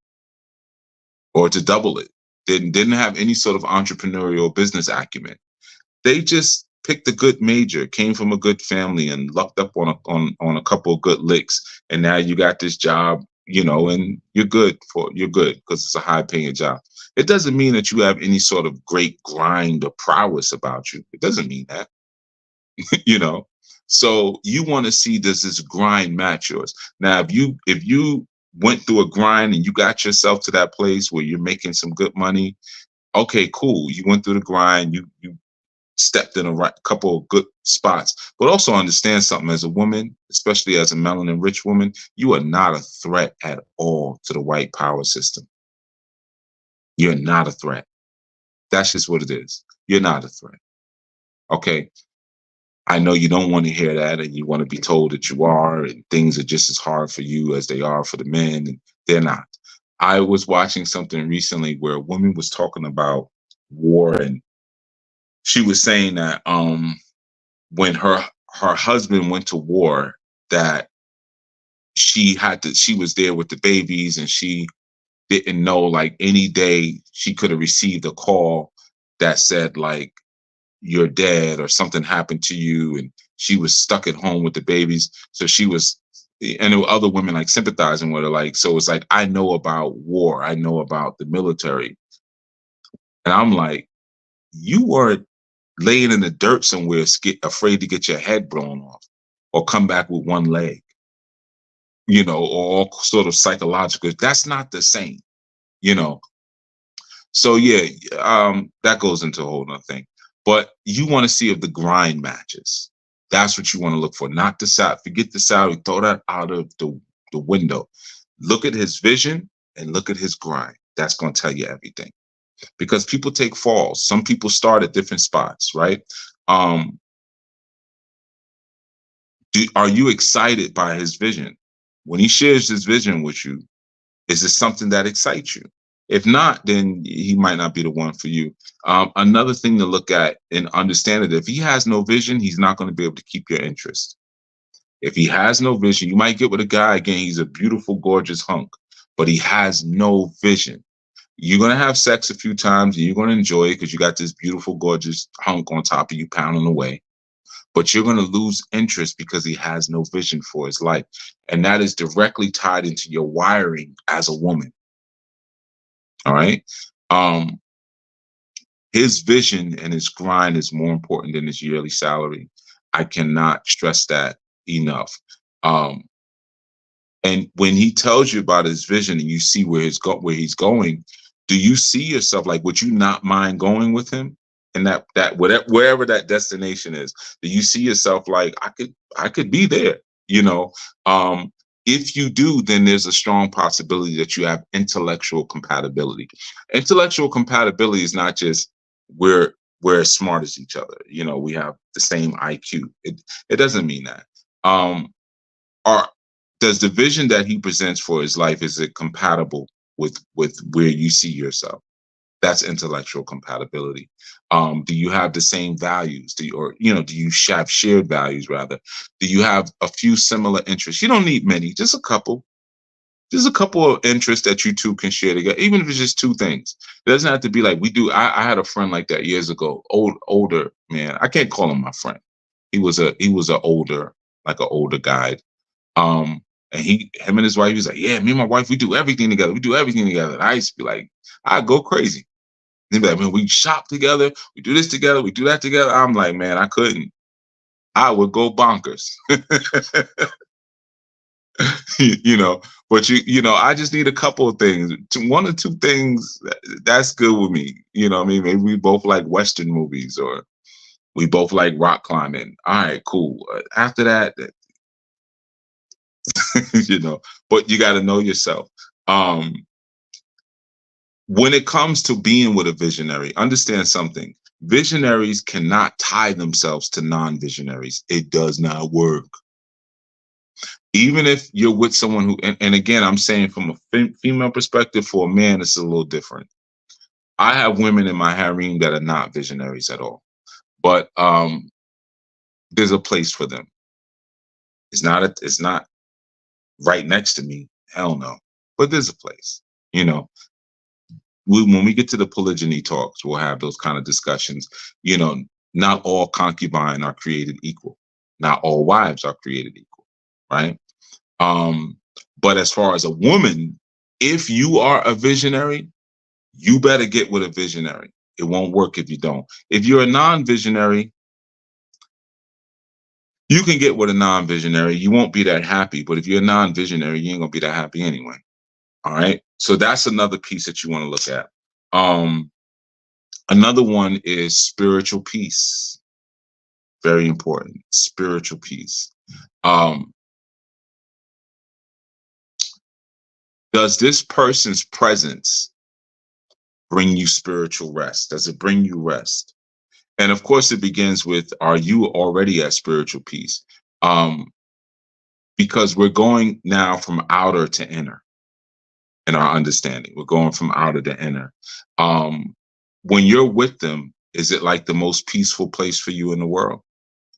or to double it. Didn't have any sort of entrepreneurial business acumen. They just picked a good major, came from a good family, and lucked up on a couple of good licks. And now you got this job, and you're good because it's a high paying job. It doesn't mean that you have any sort of great grind or prowess about you. It doesn't mean that, So you want to see, does this grind match yours? Now, if you went through a grind and you got yourself to that place where you're making some good money, okay, cool. You went through the grind. You stepped in a couple of good spots, but also understand something. As a woman, especially as a melanin rich woman, you are not a threat at all to the white power system. You're not a threat. That's just what it is. You're not a threat. Okay. I know you don't want to hear that, and you want to be told that you are, and things are just as hard for you as they are for the men, and they're not. I was watching something recently where a woman was talking about war, and she was saying that when her husband went to war, that she was there with the babies, and she didn't know, like, any day she could have received a call that said, like, you're dead or something happened to you, and she was stuck at home with the babies. So and there were other women like sympathizing with her, like, so it's like, I know about war, I know about the military. And I'm like, you weren't laying in the dirt somewhere afraid to get your head blown off or come back with one leg, or all sort of psychological. That's not the same, So yeah, that goes into a whole nother thing. But you want to see if the grind matches. That's what you want to look for, not the salary. Forget the salary. Throw that out of the window. Look at his vision and look at his grind. That's going to tell you everything. Because people take falls. Some people start at different spots, right? Are you excited by his vision? When he shares his vision with you, is it something that excites you? If not, then he might not be the one for you. Another thing to look at and understand that if he has no vision, he's not going to be able to keep your interest. If he has no vision, you might get with a guy, again, he's a beautiful, gorgeous hunk, but he has no vision. You're going to have sex a few times and you're going to enjoy it because you got this beautiful, gorgeous hunk on top of you pounding away. But you're going to lose interest because he has no vision for his life. And that is directly tied into your wiring as a woman. All right. His vision and his grind is more important than his yearly salary. I cannot stress that enough. And when he tells you about his vision and you see where he's going, do you see yourself, like, would you not mind going with him? And that wherever that destination is, do you see yourself like, I could be there, If you do, then there's a strong possibility that you have intellectual compatibility. Intellectual compatibility is not just we're as smart as each other. We have the same IQ. It doesn't mean that. Does the vision that he presents for his life, is it compatible with where you see yourself? That's intellectual compatibility. Do you have the same values? Do you have shared values rather? Do you have a few similar interests? You don't need many, just a couple. Just a couple of interests that you two can share together, even if it's just two things. It doesn't have to be like we do. I had a friend like that years ago, older man. I can't call him my friend. He was a older, like an older guy. And him and his wife, he was like, yeah, me and my wife, we do everything together. We do everything together. And I used to be like, I go crazy. He'd be like, man, we shop together, we do this together, we do that together. I'm like, man, I couldn't. I would go bonkers. you know, but I just need a couple of things. One or two things, that's good with me. You know what I mean? Maybe we both like Western movies, or we both like rock climbing. All right, cool. After that, but you got to know yourself. When it comes to being with a visionary, understand something. Visionaries cannot tie themselves to non-visionaries. It does not work. Even if you're with someone who, and again, I'm saying from a female perspective, for a man, it's a little different. I have women in my harem that are not visionaries at all, but there's a place for them. It's not right next to me. Hell no. But there's a place, when we get to the polygyny talks, we'll have those kind of discussions. Not all concubines are created equal. Not all wives are created equal, right? But as far as a woman, if you are a visionary, you better get with a visionary. It won't work if you don't. If you're a non-visionary, you can get with a non-visionary. You won't be that happy. But if you're a non-visionary, you ain't gonna be that happy anyway. All right. So that's another piece that you want to look at. Another one is spiritual peace. Very important. Spiritual peace. Does this person's presence bring you spiritual rest? Does it bring you rest? And of course, it begins with, are you already at spiritual peace? Because we're going now from outer to inner in our understanding. We're going from outer to inner. When you're with them, is it like the most peaceful place for you in the world?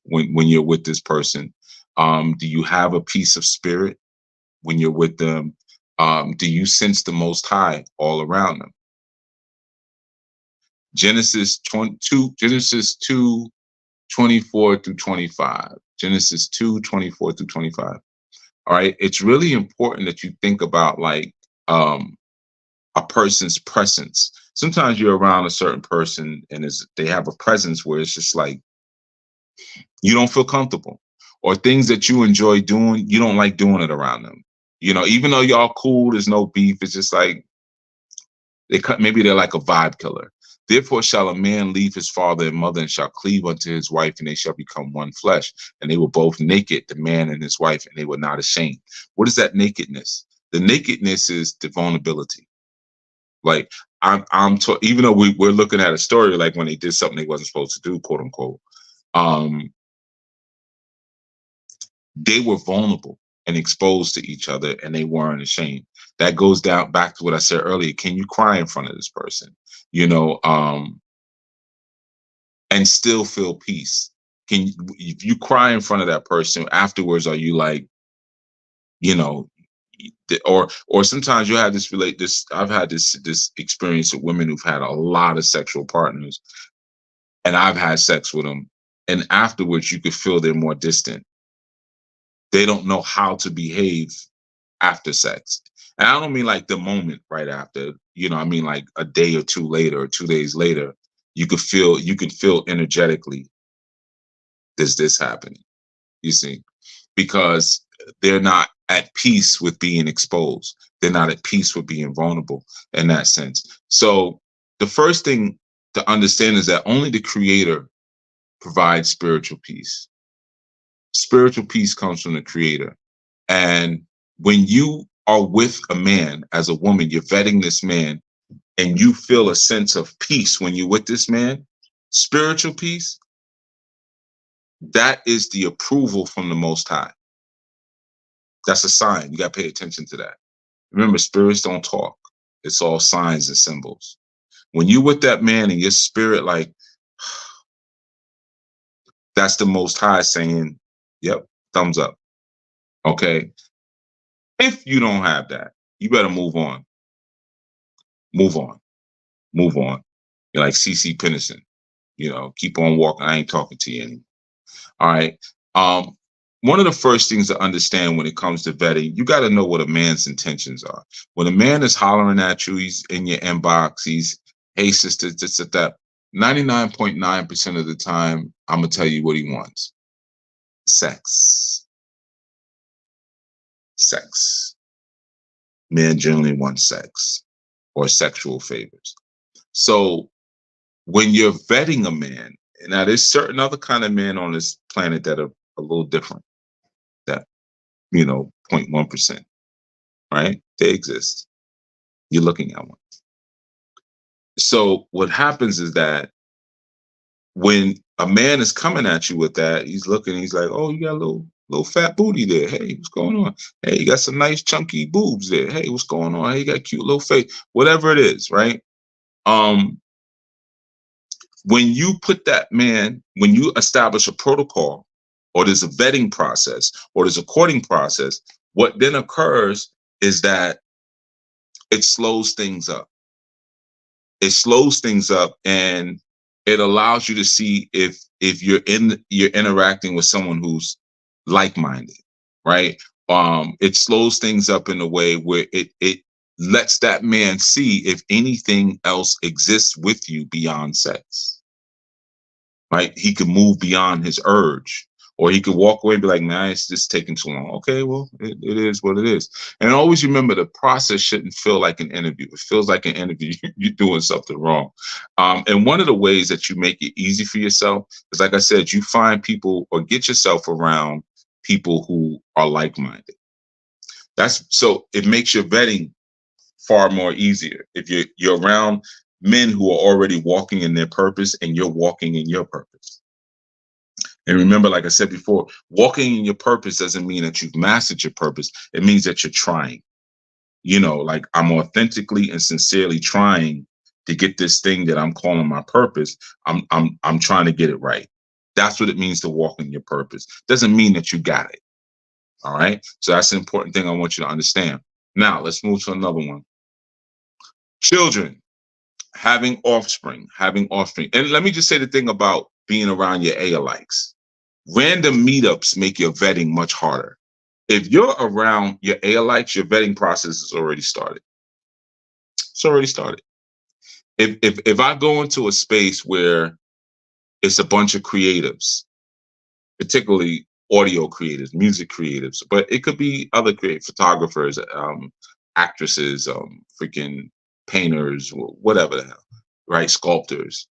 When you're with this person, do you have a peace of spirit when you're with them? Do you sense the Most High all around them? Genesis 2, 24 through 25. Genesis 2, 24 through 25. All right. It's really important that you think about like a person's presence. Sometimes you're around a certain person and they have a presence where it's just like you don't feel comfortable, or things that you enjoy doing, you don't like doing it around them. Even though y'all cool, there's no beef. It's just like maybe they're like a vibe killer. Therefore shall a man leave his father and mother and shall cleave unto his wife, and they shall become one flesh. And they were both naked, the man and his wife, and they were not ashamed. What is that nakedness? The nakedness is the vulnerability. Like even though we're looking at a story like when they did something they wasn't supposed to do, quote unquote, they were vulnerable and exposed to each other, and they weren't ashamed. That goes back to what I said earlier. Can you cry in front of this person? And still feel peace? If you cry in front of that person afterwards, are you like, or sometimes you have I've had this experience with women who've had a lot of sexual partners, and I've had sex with them, and afterwards you could feel they're more distant. They don't know how to behave after sex. And I don't mean like the moment right after, I mean like a day or two later, or 2 days later, you can feel energetically this happening, you see, because they're not at peace with being exposed. They're not at peace with being vulnerable in that sense. So the first thing to understand is that only the Creator provides spiritual peace. Spiritual peace comes from the Creator. And when you are with a man, as a woman, you're vetting this man, and you feel a sense of peace when you're with this man, spiritual peace, that is the approval from the Most High. That's a sign. You got to pay attention to that. Remember, spirits don't talk. It's all signs and symbols. When you with that man and your spirit, like, that's the Most High saying, yep, thumbs up. Okay. If you don't have that, you better move on. Move on. Move on. You're like CC Pennison. Keep on walking. I ain't talking to you anymore. All right. One of the first things to understand when it comes to vetting, you got to know what a man's intentions are. When a man is hollering at you, he's in your inbox, he's, hey, sister, this, that. 99.9% of the time, I'm going to tell you what he wants. Sex. Sex. Men generally want sex or sexual favors. So when you're vetting a man, now there's certain other kind of men on this planet that are a little different. That, 0.1%, right? They exist. You're looking at one. So what happens is that when a man is coming at you with that, he's looking, he's like, oh, you got a little fat booty there. Hey, what's going on? Hey, you got some nice chunky boobs there. Hey, what's going on? Hey, you got a cute little face. Whatever it is, right? When you put that man, when you establish a protocol, or there's a vetting process, or there's a courting process, what then occurs is that it slows things up. It slows things up, and it allows you to see if you're interacting with someone who's like-minded, right? It slows things up in a way where it lets that man see if anything else exists with you beyond sex. Right? He could move beyond his urge, or he could walk away and be like, nah, it's just taking too long. Okay, well, it is what it is. And always remember, the process shouldn't feel like an interview. It feels like an interview. You're doing something wrong. And one of the ways that you make it easy for yourself is, like I said, you find people or get yourself around people who are like-minded. So it makes your vetting far more easier. If you're around men who are already walking in their purpose and you're walking in your purpose. And remember, like I said before, walking in your purpose doesn't mean that you've mastered your purpose. It means that you're trying. Like, I'm authentically and sincerely trying to get this thing that I'm calling my purpose. I'm trying to get it right. That's what it means to walk in your purpose. Doesn't mean that you got it. All right. So that's an important thing I want you to understand. Now let's move to another one. Children. Having offspring. And let me just say the thing about being around your A-alikes. Random meetups make your vetting much harder. If you're around your A-alikes, your vetting process is already started. It's already started. If I go into a space where it's a bunch of creatives, particularly audio creatives, music creatives, but it could be other creative photographers, actresses, freaking painters, whatever the hell, right? Sculptors.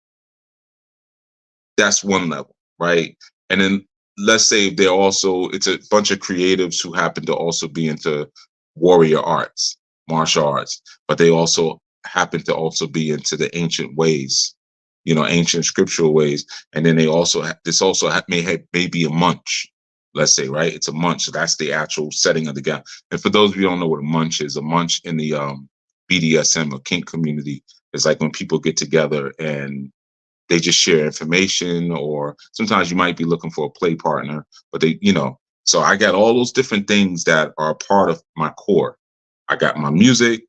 That's one level, right? And then let's say it's a bunch of creatives who happen to also be into warrior arts, martial arts, but they also happen to also be into the ancient ways, ancient scriptural ways. And then they also, may be a munch, let's say, right? It's a munch. So that's the actual setting of the gown. And for those of you who don't know what a munch is, a munch in the BDSM or kink community is like when people get together and they just share information, or sometimes you might be looking for a play partner, but so I got all those different things that are a part of my core. I got my music,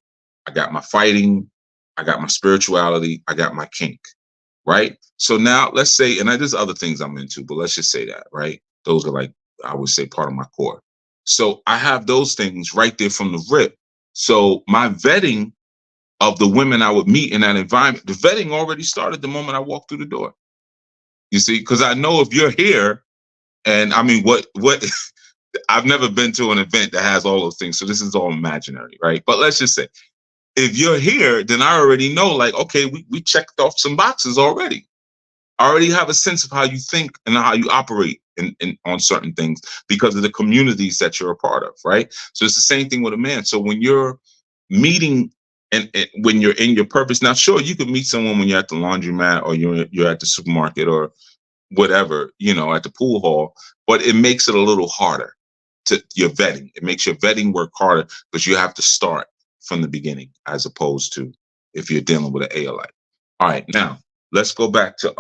I got my fighting, I got my spirituality, I got my kink, right? So now let's say, and there's other things I'm into, but let's just say that, right? Those are, like, I would say, part of my core. So I have those things right there from the rip. So my vetting of the women I would meet in that environment, the vetting already started the moment I walked through the door. You see, because I know if you're here, and I mean, what I've never been to an event that has all those things, so this is all imaginary, right? But let's just say, if you're here, then I already know, like, okay, we checked off some boxes already. I already have a sense of how you think and how you operate in on certain things because of the communities that you're a part of, right? So it's the same thing with a man. So when you're meeting and when you're in your purpose, now, sure, you could meet someone when you're at the laundromat or you're at the supermarket or whatever, at the pool hall, but it makes it a little harder to your vetting. It makes your vetting work harder because you have to start from the beginning as opposed to if you're dealing with an Aolite. All right, now let's go back to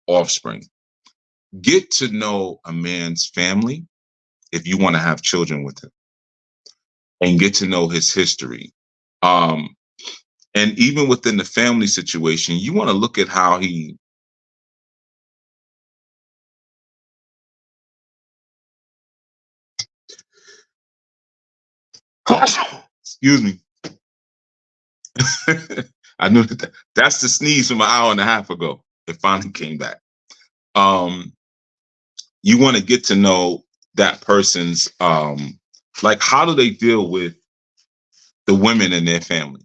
offspring. Get to know a man's family if you want to have children with him, and get to know his history. And even within the family situation, you want to look at how he excuse me. I knew that's the sneeze from an hour and a half ago. It finally came back. You want to get to know that person's like, how do they deal with the women in their family,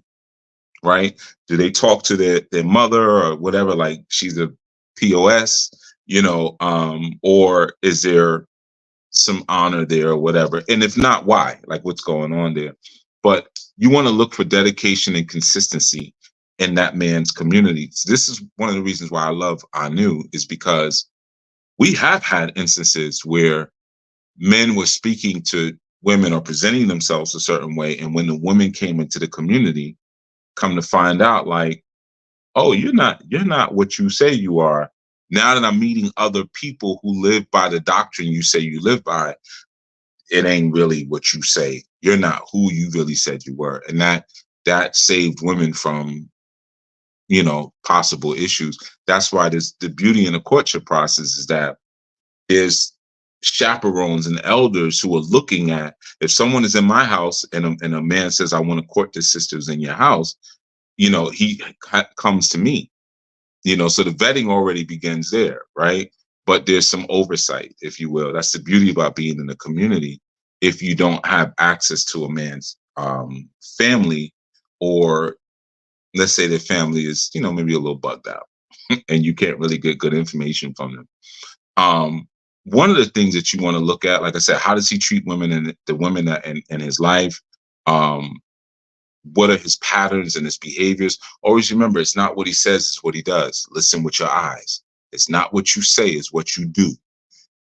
right? Do they talk to their mother or whatever, like she's a POS, or is there some honor there or whatever? And if not, why? Like, what's going on there? But you want to look for dedication and consistency in that man's community. This is one of the reasons why I love Anu, is because we have had instances where men were speaking to women or presenting themselves a certain way, and when the women came into the community, come to find out, like, oh, you're not what you say you are. Now that I'm meeting other people who live by the doctrine you say you live by, it ain't really what you say. You're not who you really said you were. And that saved women from, possible issues. That's why the beauty in the courtship process is that there's chaperones and elders who are looking at, if someone is in my house and a man says, I want to court the sisters in your house, he comes to me, so the vetting already begins there, right? But there's some oversight, if you will. That's the beauty about being in the community. If you don't have access to a man's family, or let's say their family is, maybe a little bugged out and you can't really get good information from them. One of the things that you want to look at, like I said, how does he treat women and the women that in his life? What are his patterns and his behaviors? Always remember, it's not what he says, it's what he does. Listen with your eyes. It's not what you say, it's what you do.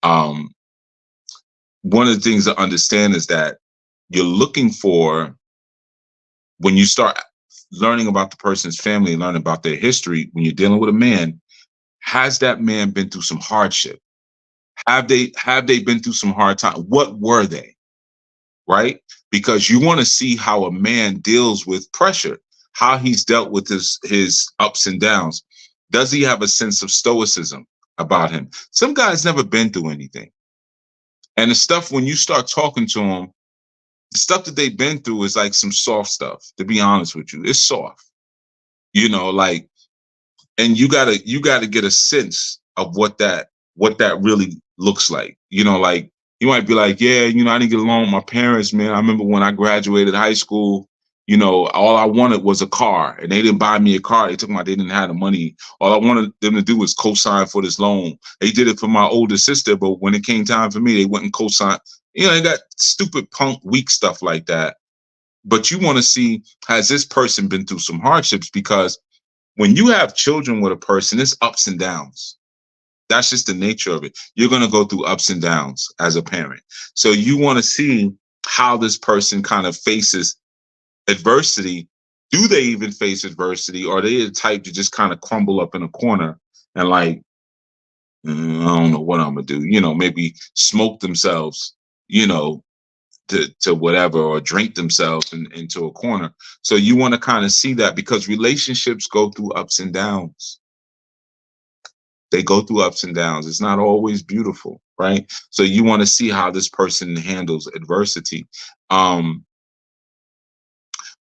One of the things to understand is that you're looking for, when you start learning about the person's family and learning about their history, when you're dealing with a man, has that man been through some hardship? Have they been through some hard time? What were they? Right? Because you want to see how a man deals with pressure, how he's dealt with his ups and downs. Does he have a sense of stoicism about him? Some guys never been through anything. And the stuff, when you start talking to them, the stuff that they've been through is like some soft stuff, to be honest with you. It's soft. And you gotta get a sense of what that really looks like. Like, you might be like, yeah, I didn't get along with my parents, man. I remember when I graduated high school, all I wanted was a car, and they didn't buy me a car. They they didn't have the money. All I wanted them to do was co-sign for this loan. They did it for my older sister, but when it came time for me, they wouldn't co-sign. They got stupid punk, weak stuff like that. But you want to see, has this person been through some hardships? Because when you have children with a person, it's ups and downs. That's just the nature of it. You're going to go through ups and downs as a parent. So you want to see how this person kind of faces adversity. Do they even face adversity? Or are they the type to just kind of crumble up in a corner and like, I don't know what I'm going to do, maybe smoke themselves, to whatever, or drink themselves into a corner. So you want to kind of see that, because relationships go through ups and downs. They go through ups and downs. It's not always beautiful, right? So you want to see how this person handles adversity.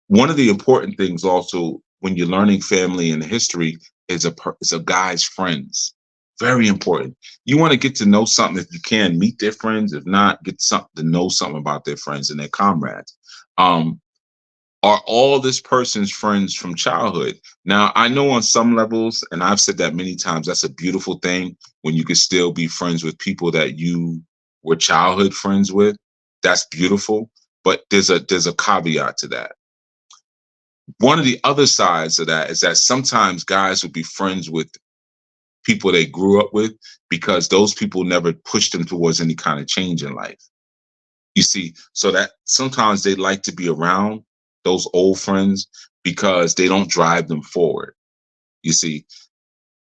One of the important things also when you're learning family and history is a guy's friends. Very important. You want to get to know something, if you can, meet their friends. If not, get something to know something about their friends and their comrades. Are all this person's friends from childhood? Now, I know on some levels, and I've said that many times, that's a beautiful thing when you can still be friends with people that you were childhood friends with. That's beautiful. But there's a caveat to that. One of the other sides of that is that sometimes guys will be friends with people they grew up with because those people never pushed them towards any kind of change in life. You see, so that sometimes they like to be around those old friends because they don't drive them forward. You see,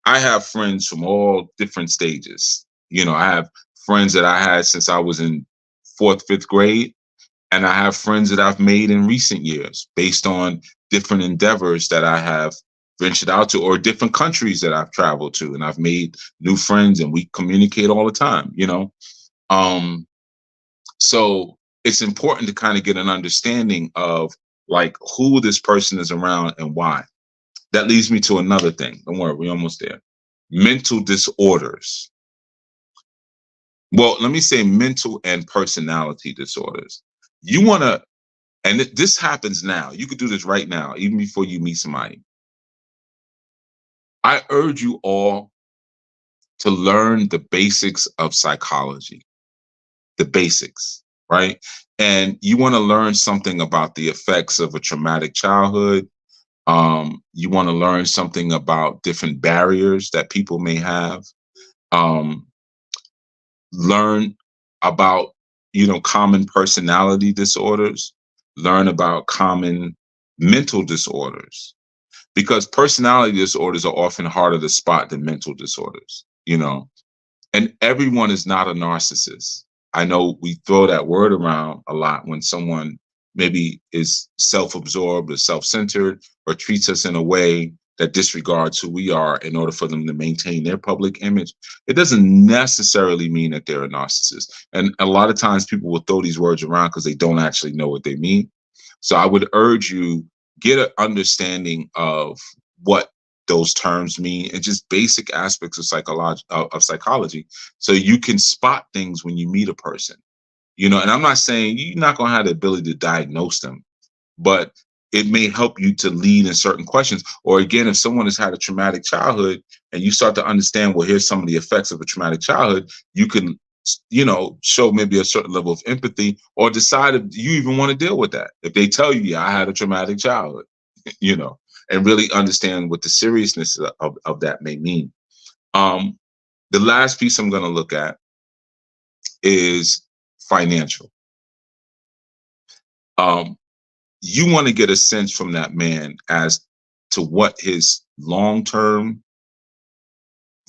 I have friends from all different stages. I have friends that I had since I was in fourth, fifth grade, and I have friends that I've made in recent years based on different endeavors that I have ventured out to, or different countries that I've traveled to, and I've made new friends, and we communicate all the time. Um, so it's important to kind of get an understanding of like who this person is around and why. That leads me to another thing. Don't worry, we're almost there. Mental disorders. Well, let me say mental and personality disorders. You want to, and this happens now. You could do this right now, even before you meet somebody. I urge you all to learn the basics of psychology, the basics, right? And you want to learn something about the effects of a traumatic childhood. You want to learn something about different barriers that people may have. Um, Learn about, common personality disorders. Learn about common mental disorders, because personality disorders are often harder to spot than mental disorders. And everyone is not a narcissist. I know we throw that word around a lot when someone maybe is self-absorbed or self-centered or treats us in a way that disregards who we are in order for them to maintain their public image. It doesn't necessarily mean that they're a narcissist. And a lot of times people will throw these words around because they don't actually know what they mean. So I would urge you, get an understanding of what those terms mean and just basic aspects of psychology, so you can spot things when you meet a person. And I'm not saying you're not going to have the ability to diagnose them, but it may help you to lead in certain questions. Or again, if someone has had a traumatic childhood and you start to understand, well, here's some of the effects of a traumatic childhood, you can show maybe a certain level of empathy, or decide if you even want to deal with that. If they tell you, yeah, I had a traumatic childhood, and really understand what the seriousness of that may mean. The last piece I'm going to look at is financial. You want to get a sense from that man as to what his long-term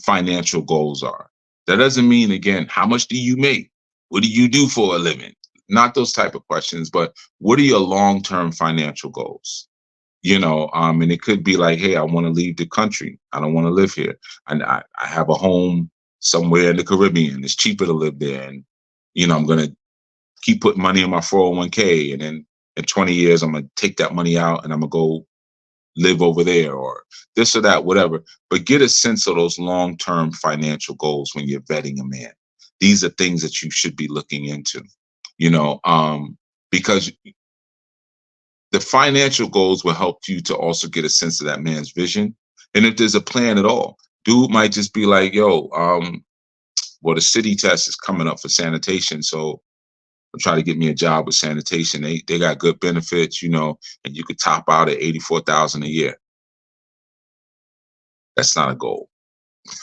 financial goals are. That doesn't mean, again, how much do you make? What do you do for a living? Not those type of questions, but what are your long-term financial goals? And it could be like, hey, I want to leave the country. I don't want to live here. And I have a home somewhere in the Caribbean. It's cheaper to live there. And, I'm going to keep putting money in my 401k. And then in 20 years, I'm going to take that money out and I'm going to go live over there, or this or that, whatever. But get a sense of those long-term financial goals when you're vetting a man. These are things that you should be looking into, because the financial goals will help you to also get a sense of that man's vision. And if there's a plan at all, dude might just be like, yo, well, the city test is coming up for sanitation. So I'm trying to get me a job with sanitation. They got good benefits, and you could top out at $84,000 a year. That's not a goal.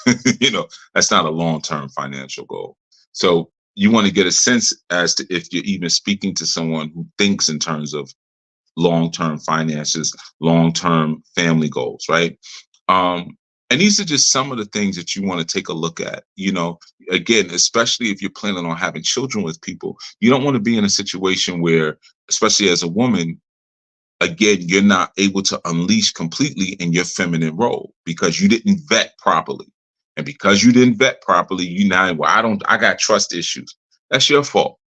That's not a long-term financial goal. So you want to get a sense as to if you're even speaking to someone who thinks in terms of long-term finances, long-term family goals, right? And these are just some of the things that you want to take a look at. Again, especially if you're planning on having children with people, you don't want to be in a situation where, especially as a woman, again, you're not able to unleash completely in your feminine role because you didn't vet properly. And because you didn't vet properly, I got trust issues. That's your fault.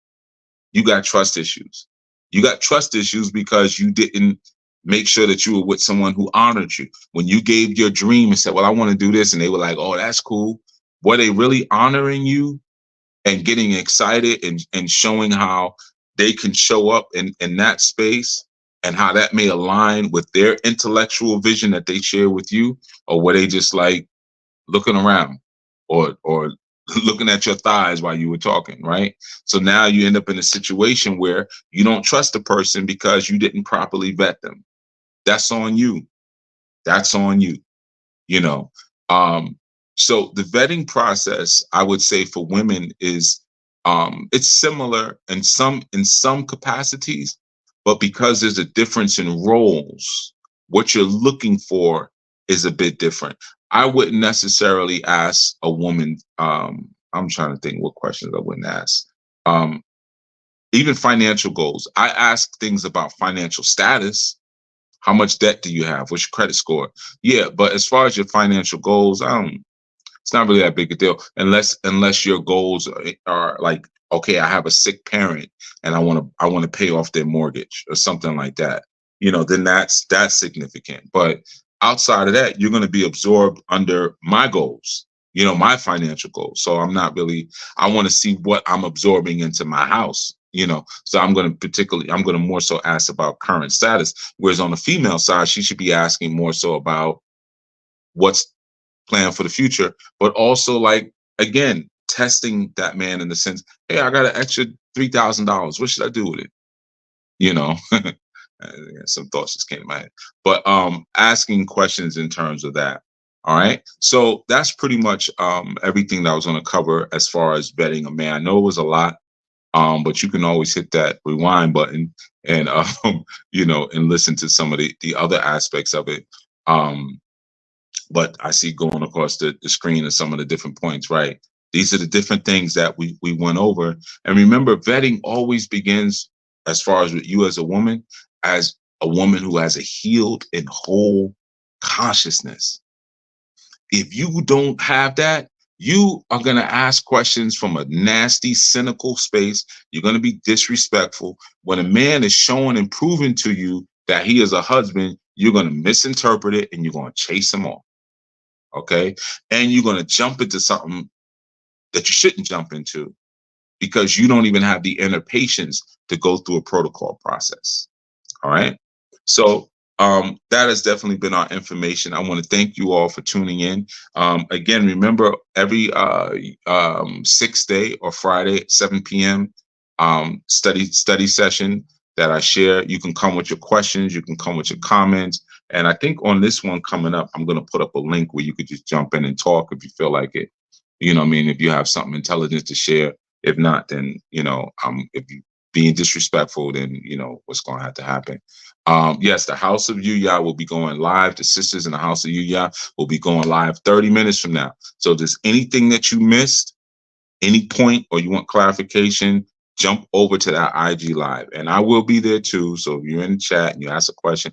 You got trust issues. You got trust issues because you didn't make sure that you were with someone who honored you. When you gave your dream and said, well, I want to do this, and they were like, oh, that's cool. Were they really honoring you and getting excited and showing how they can show up in that space and how that may align with their intellectual vision that they share with you? Or were they just like looking around or looking at your thighs while you were talking, right? So now you end up in a situation where you don't trust the person because you didn't properly vet them. That's on you. That's on you. So the vetting process, I would say, for women is It's similar in some capacities, but because there's a difference in roles, what you're looking for is a bit different. I wouldn't necessarily ask a woman. I'm trying to think what questions I wouldn't ask. Um, Even financial goals. I ask things about financial status. How much debt do you have? What's your credit score? Yeah, but as far as your financial goals, it's not really that big a deal unless your goals are like, okay, I have a sick parent and I want to pay off their mortgage or something like that. Then that's significant. But outside of that, you're going to be absorbed under my goals, my financial goals. So I'm not really, I want to see what I'm absorbing into my house. So I'm going to more so ask about current status. Whereas on the female side, she should be asking more so about what's plan for the future, but also like, again, testing that man in the sense, hey, I got an extra $3,000. What should I do with it? Some thoughts just came to my head, but asking questions in terms of that. All right, so that's pretty much everything that I was going to cover as far as vetting a man. I know it was a lot, but you can always hit that rewind button and and listen to some of the other aspects of it. But I see going across the screen and some of the different points, right? These are the different things that we went over. And remember, vetting always begins, as far as with you as a woman who has a healed and whole consciousness. If you don't have that, you are going to ask questions from a nasty, cynical space. You're going to be disrespectful. When a man is showing and proving to you that he is a husband, you're going to misinterpret it and you're going to chase him off. Okay. And you're going to jump into something that you shouldn't jump into because you don't even have the inner patience to go through a protocol process. All right. So that has definitely been our information. I want to thank you all for tuning in. Again, remember every 6th day or Friday at 7 p.m. Study session that I share. You can come with your questions. You can come with your comments. And I think on this one coming up, I'm going to put up a link where you could just jump in and talk if you feel like it. You know what I mean? If you have something intelligent to share. If not, then, if you being disrespectful, then, what's going to have to happen. Yes, the House of Yuya will be going live. The Sisters in the House of Yuya will be going live 30 minutes from now. So if there's anything that you missed, any point, or you want clarification, jump over to that IG live. And I will be there too. So if you're in the chat and you ask a question,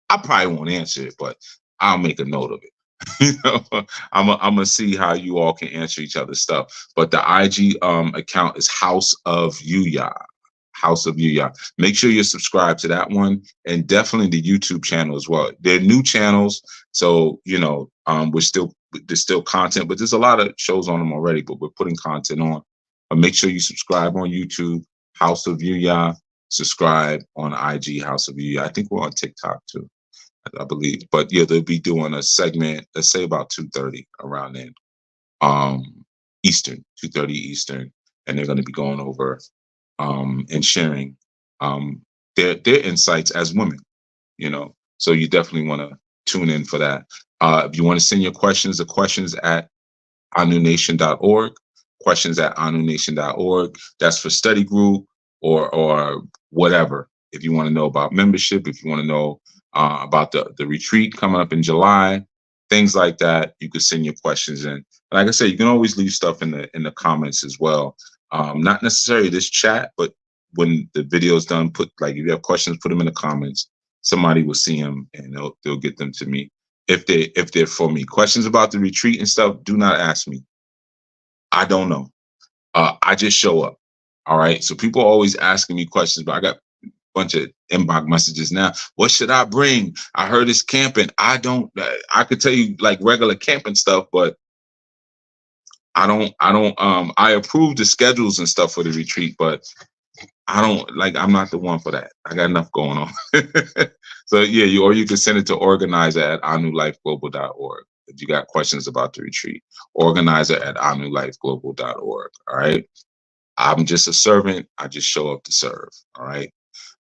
I probably won't answer it, but I'll make a note of it. I'm gonna see how you all can answer each other's stuff. But the IG account is House of Yuya. House of Yuya. Make sure you're subscribed to that one, and definitely the YouTube channel as well. They're new channels, so there's still content, but there's a lot of shows on them already. But we're putting content on. But make sure you subscribe on YouTube, House of Yuya. Subscribe on IG, House of Yuya. I think we're on TikTok too, I believe. But yeah, they'll be doing a segment, let's say about 2:30 around then, Eastern, 2:30 Eastern, and they're going to be going over and sharing their insights as women. So you definitely want to tune in for that. If you want to send your questions, the questions at anunation.org, questions at anunation.org. That's for study group or whatever. If you want to know about membership, if you want to know about the retreat coming up in July, things like that, you can send your questions in. Like I said, you can always leave stuff in the comments as well. Not necessarily this chat, but when the video is done, if you have questions, put them in the comments. Somebody will see them and they'll get them to me if they're for me. Questions about the retreat and stuff, do not ask me. I don't know. I just show up. All right. So people are always asking me questions, but I got a bunch of inbox messages now. What should I bring? I heard it's camping. I could tell you like regular camping stuff, but I approve the schedules and stuff for the retreat, but I'm not the one for that. I got enough going on. So yeah, you can send it to organizer@anulifeglobal.org. If you got questions about the retreat, organizer@anulifeglobal.org. All right. I'm just a servant. I just show up to serve. All right.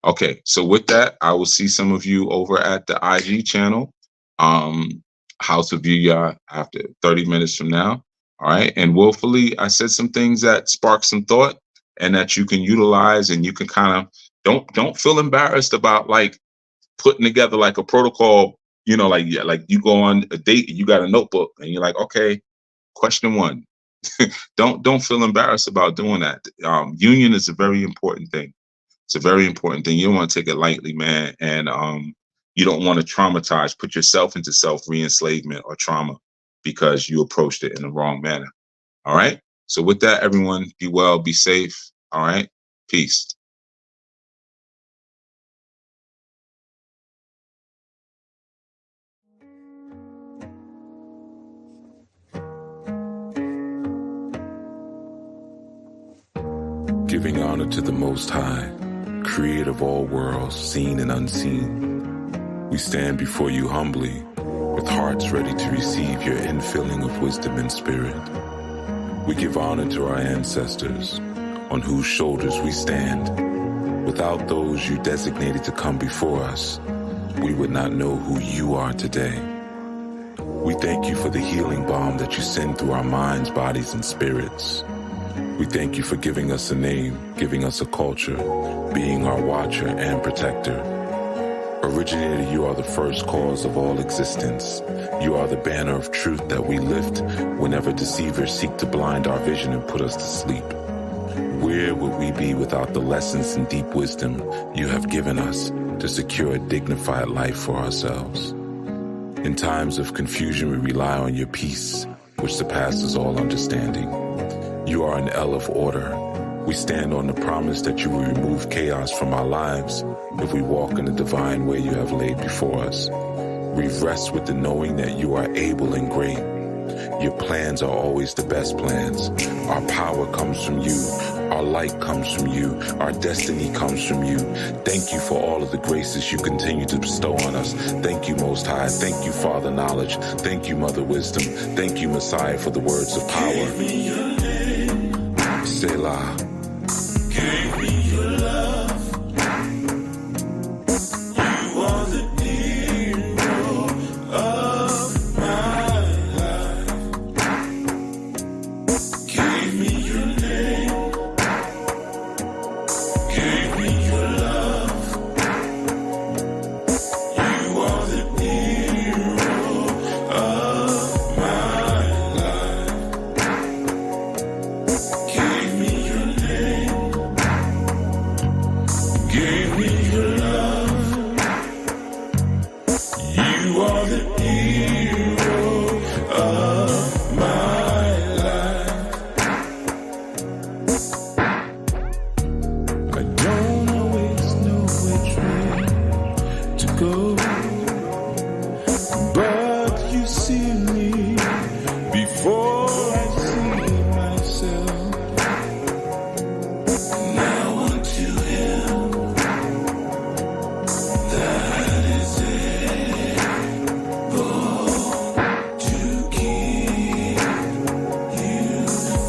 Okay. So with that, I will see some of you over at the IG channel, House of Yuya, after 30 minutes from now. All right. And willfully, I said some things that spark some thought and that you can utilize, and you can kind of don't feel embarrassed about like putting together like a protocol, like, yeah, like you go on a date and you got a notebook and you're like, okay, question 1. Don't feel embarrassed about doing that. Union is a very important thing. It's a very important thing. You don't want to take it lightly, man. And you don't want to put yourself into self-re-enslavement or trauma because you approached it in the wrong manner. All right. So with that, everyone, be well, be safe. All right. Peace. Giving honor to the Most High, creator of all worlds, seen and unseen. We stand before you humbly, with hearts ready to receive your infilling of wisdom and spirit. We give honor to our ancestors, on whose shoulders we stand. Without those you designated to come before us, we would not know who you are today. We thank you for the healing balm that you send through our minds, bodies, and spirits. We thank you for giving us a name, giving us a culture, being our watcher and protector. Originator, you are the first cause of all existence. You are the banner of truth that we lift whenever deceivers seek to blind our vision and put us to sleep. Where would we be without the lessons and deep wisdom you have given us to secure a dignified life for ourselves? In times of confusion, we rely on your peace, which surpasses all understanding. You are an L of order. We stand on the promise that you will remove chaos from our lives if we walk in the divine way you have laid before us. We rest with the knowing that you are able and great. Your plans are always the best plans. Our power comes from you. Our light comes from you. Our destiny comes from you. Thank you for all of the graces you continue to bestow on us. Thank you, Most High. Thank you, Father Knowledge. Thank you, Mother Wisdom. Thank you, Messiah, for the words of power. Selah. Gave me your love. You are the hero of my life. Gave me your name. Gave me your love. You are the hero of my life. Gave me your name. Gave me your love. You are the hero of my life. I don't always know which way to go, but you see me before I see myself. Now unto him that is able to keep you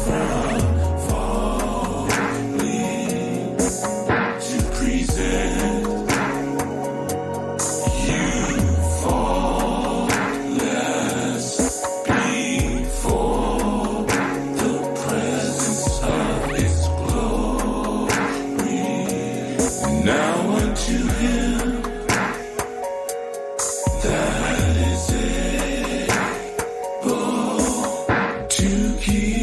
from falling, to present you faultless before the presence of his glory. Now unto him that is able to keep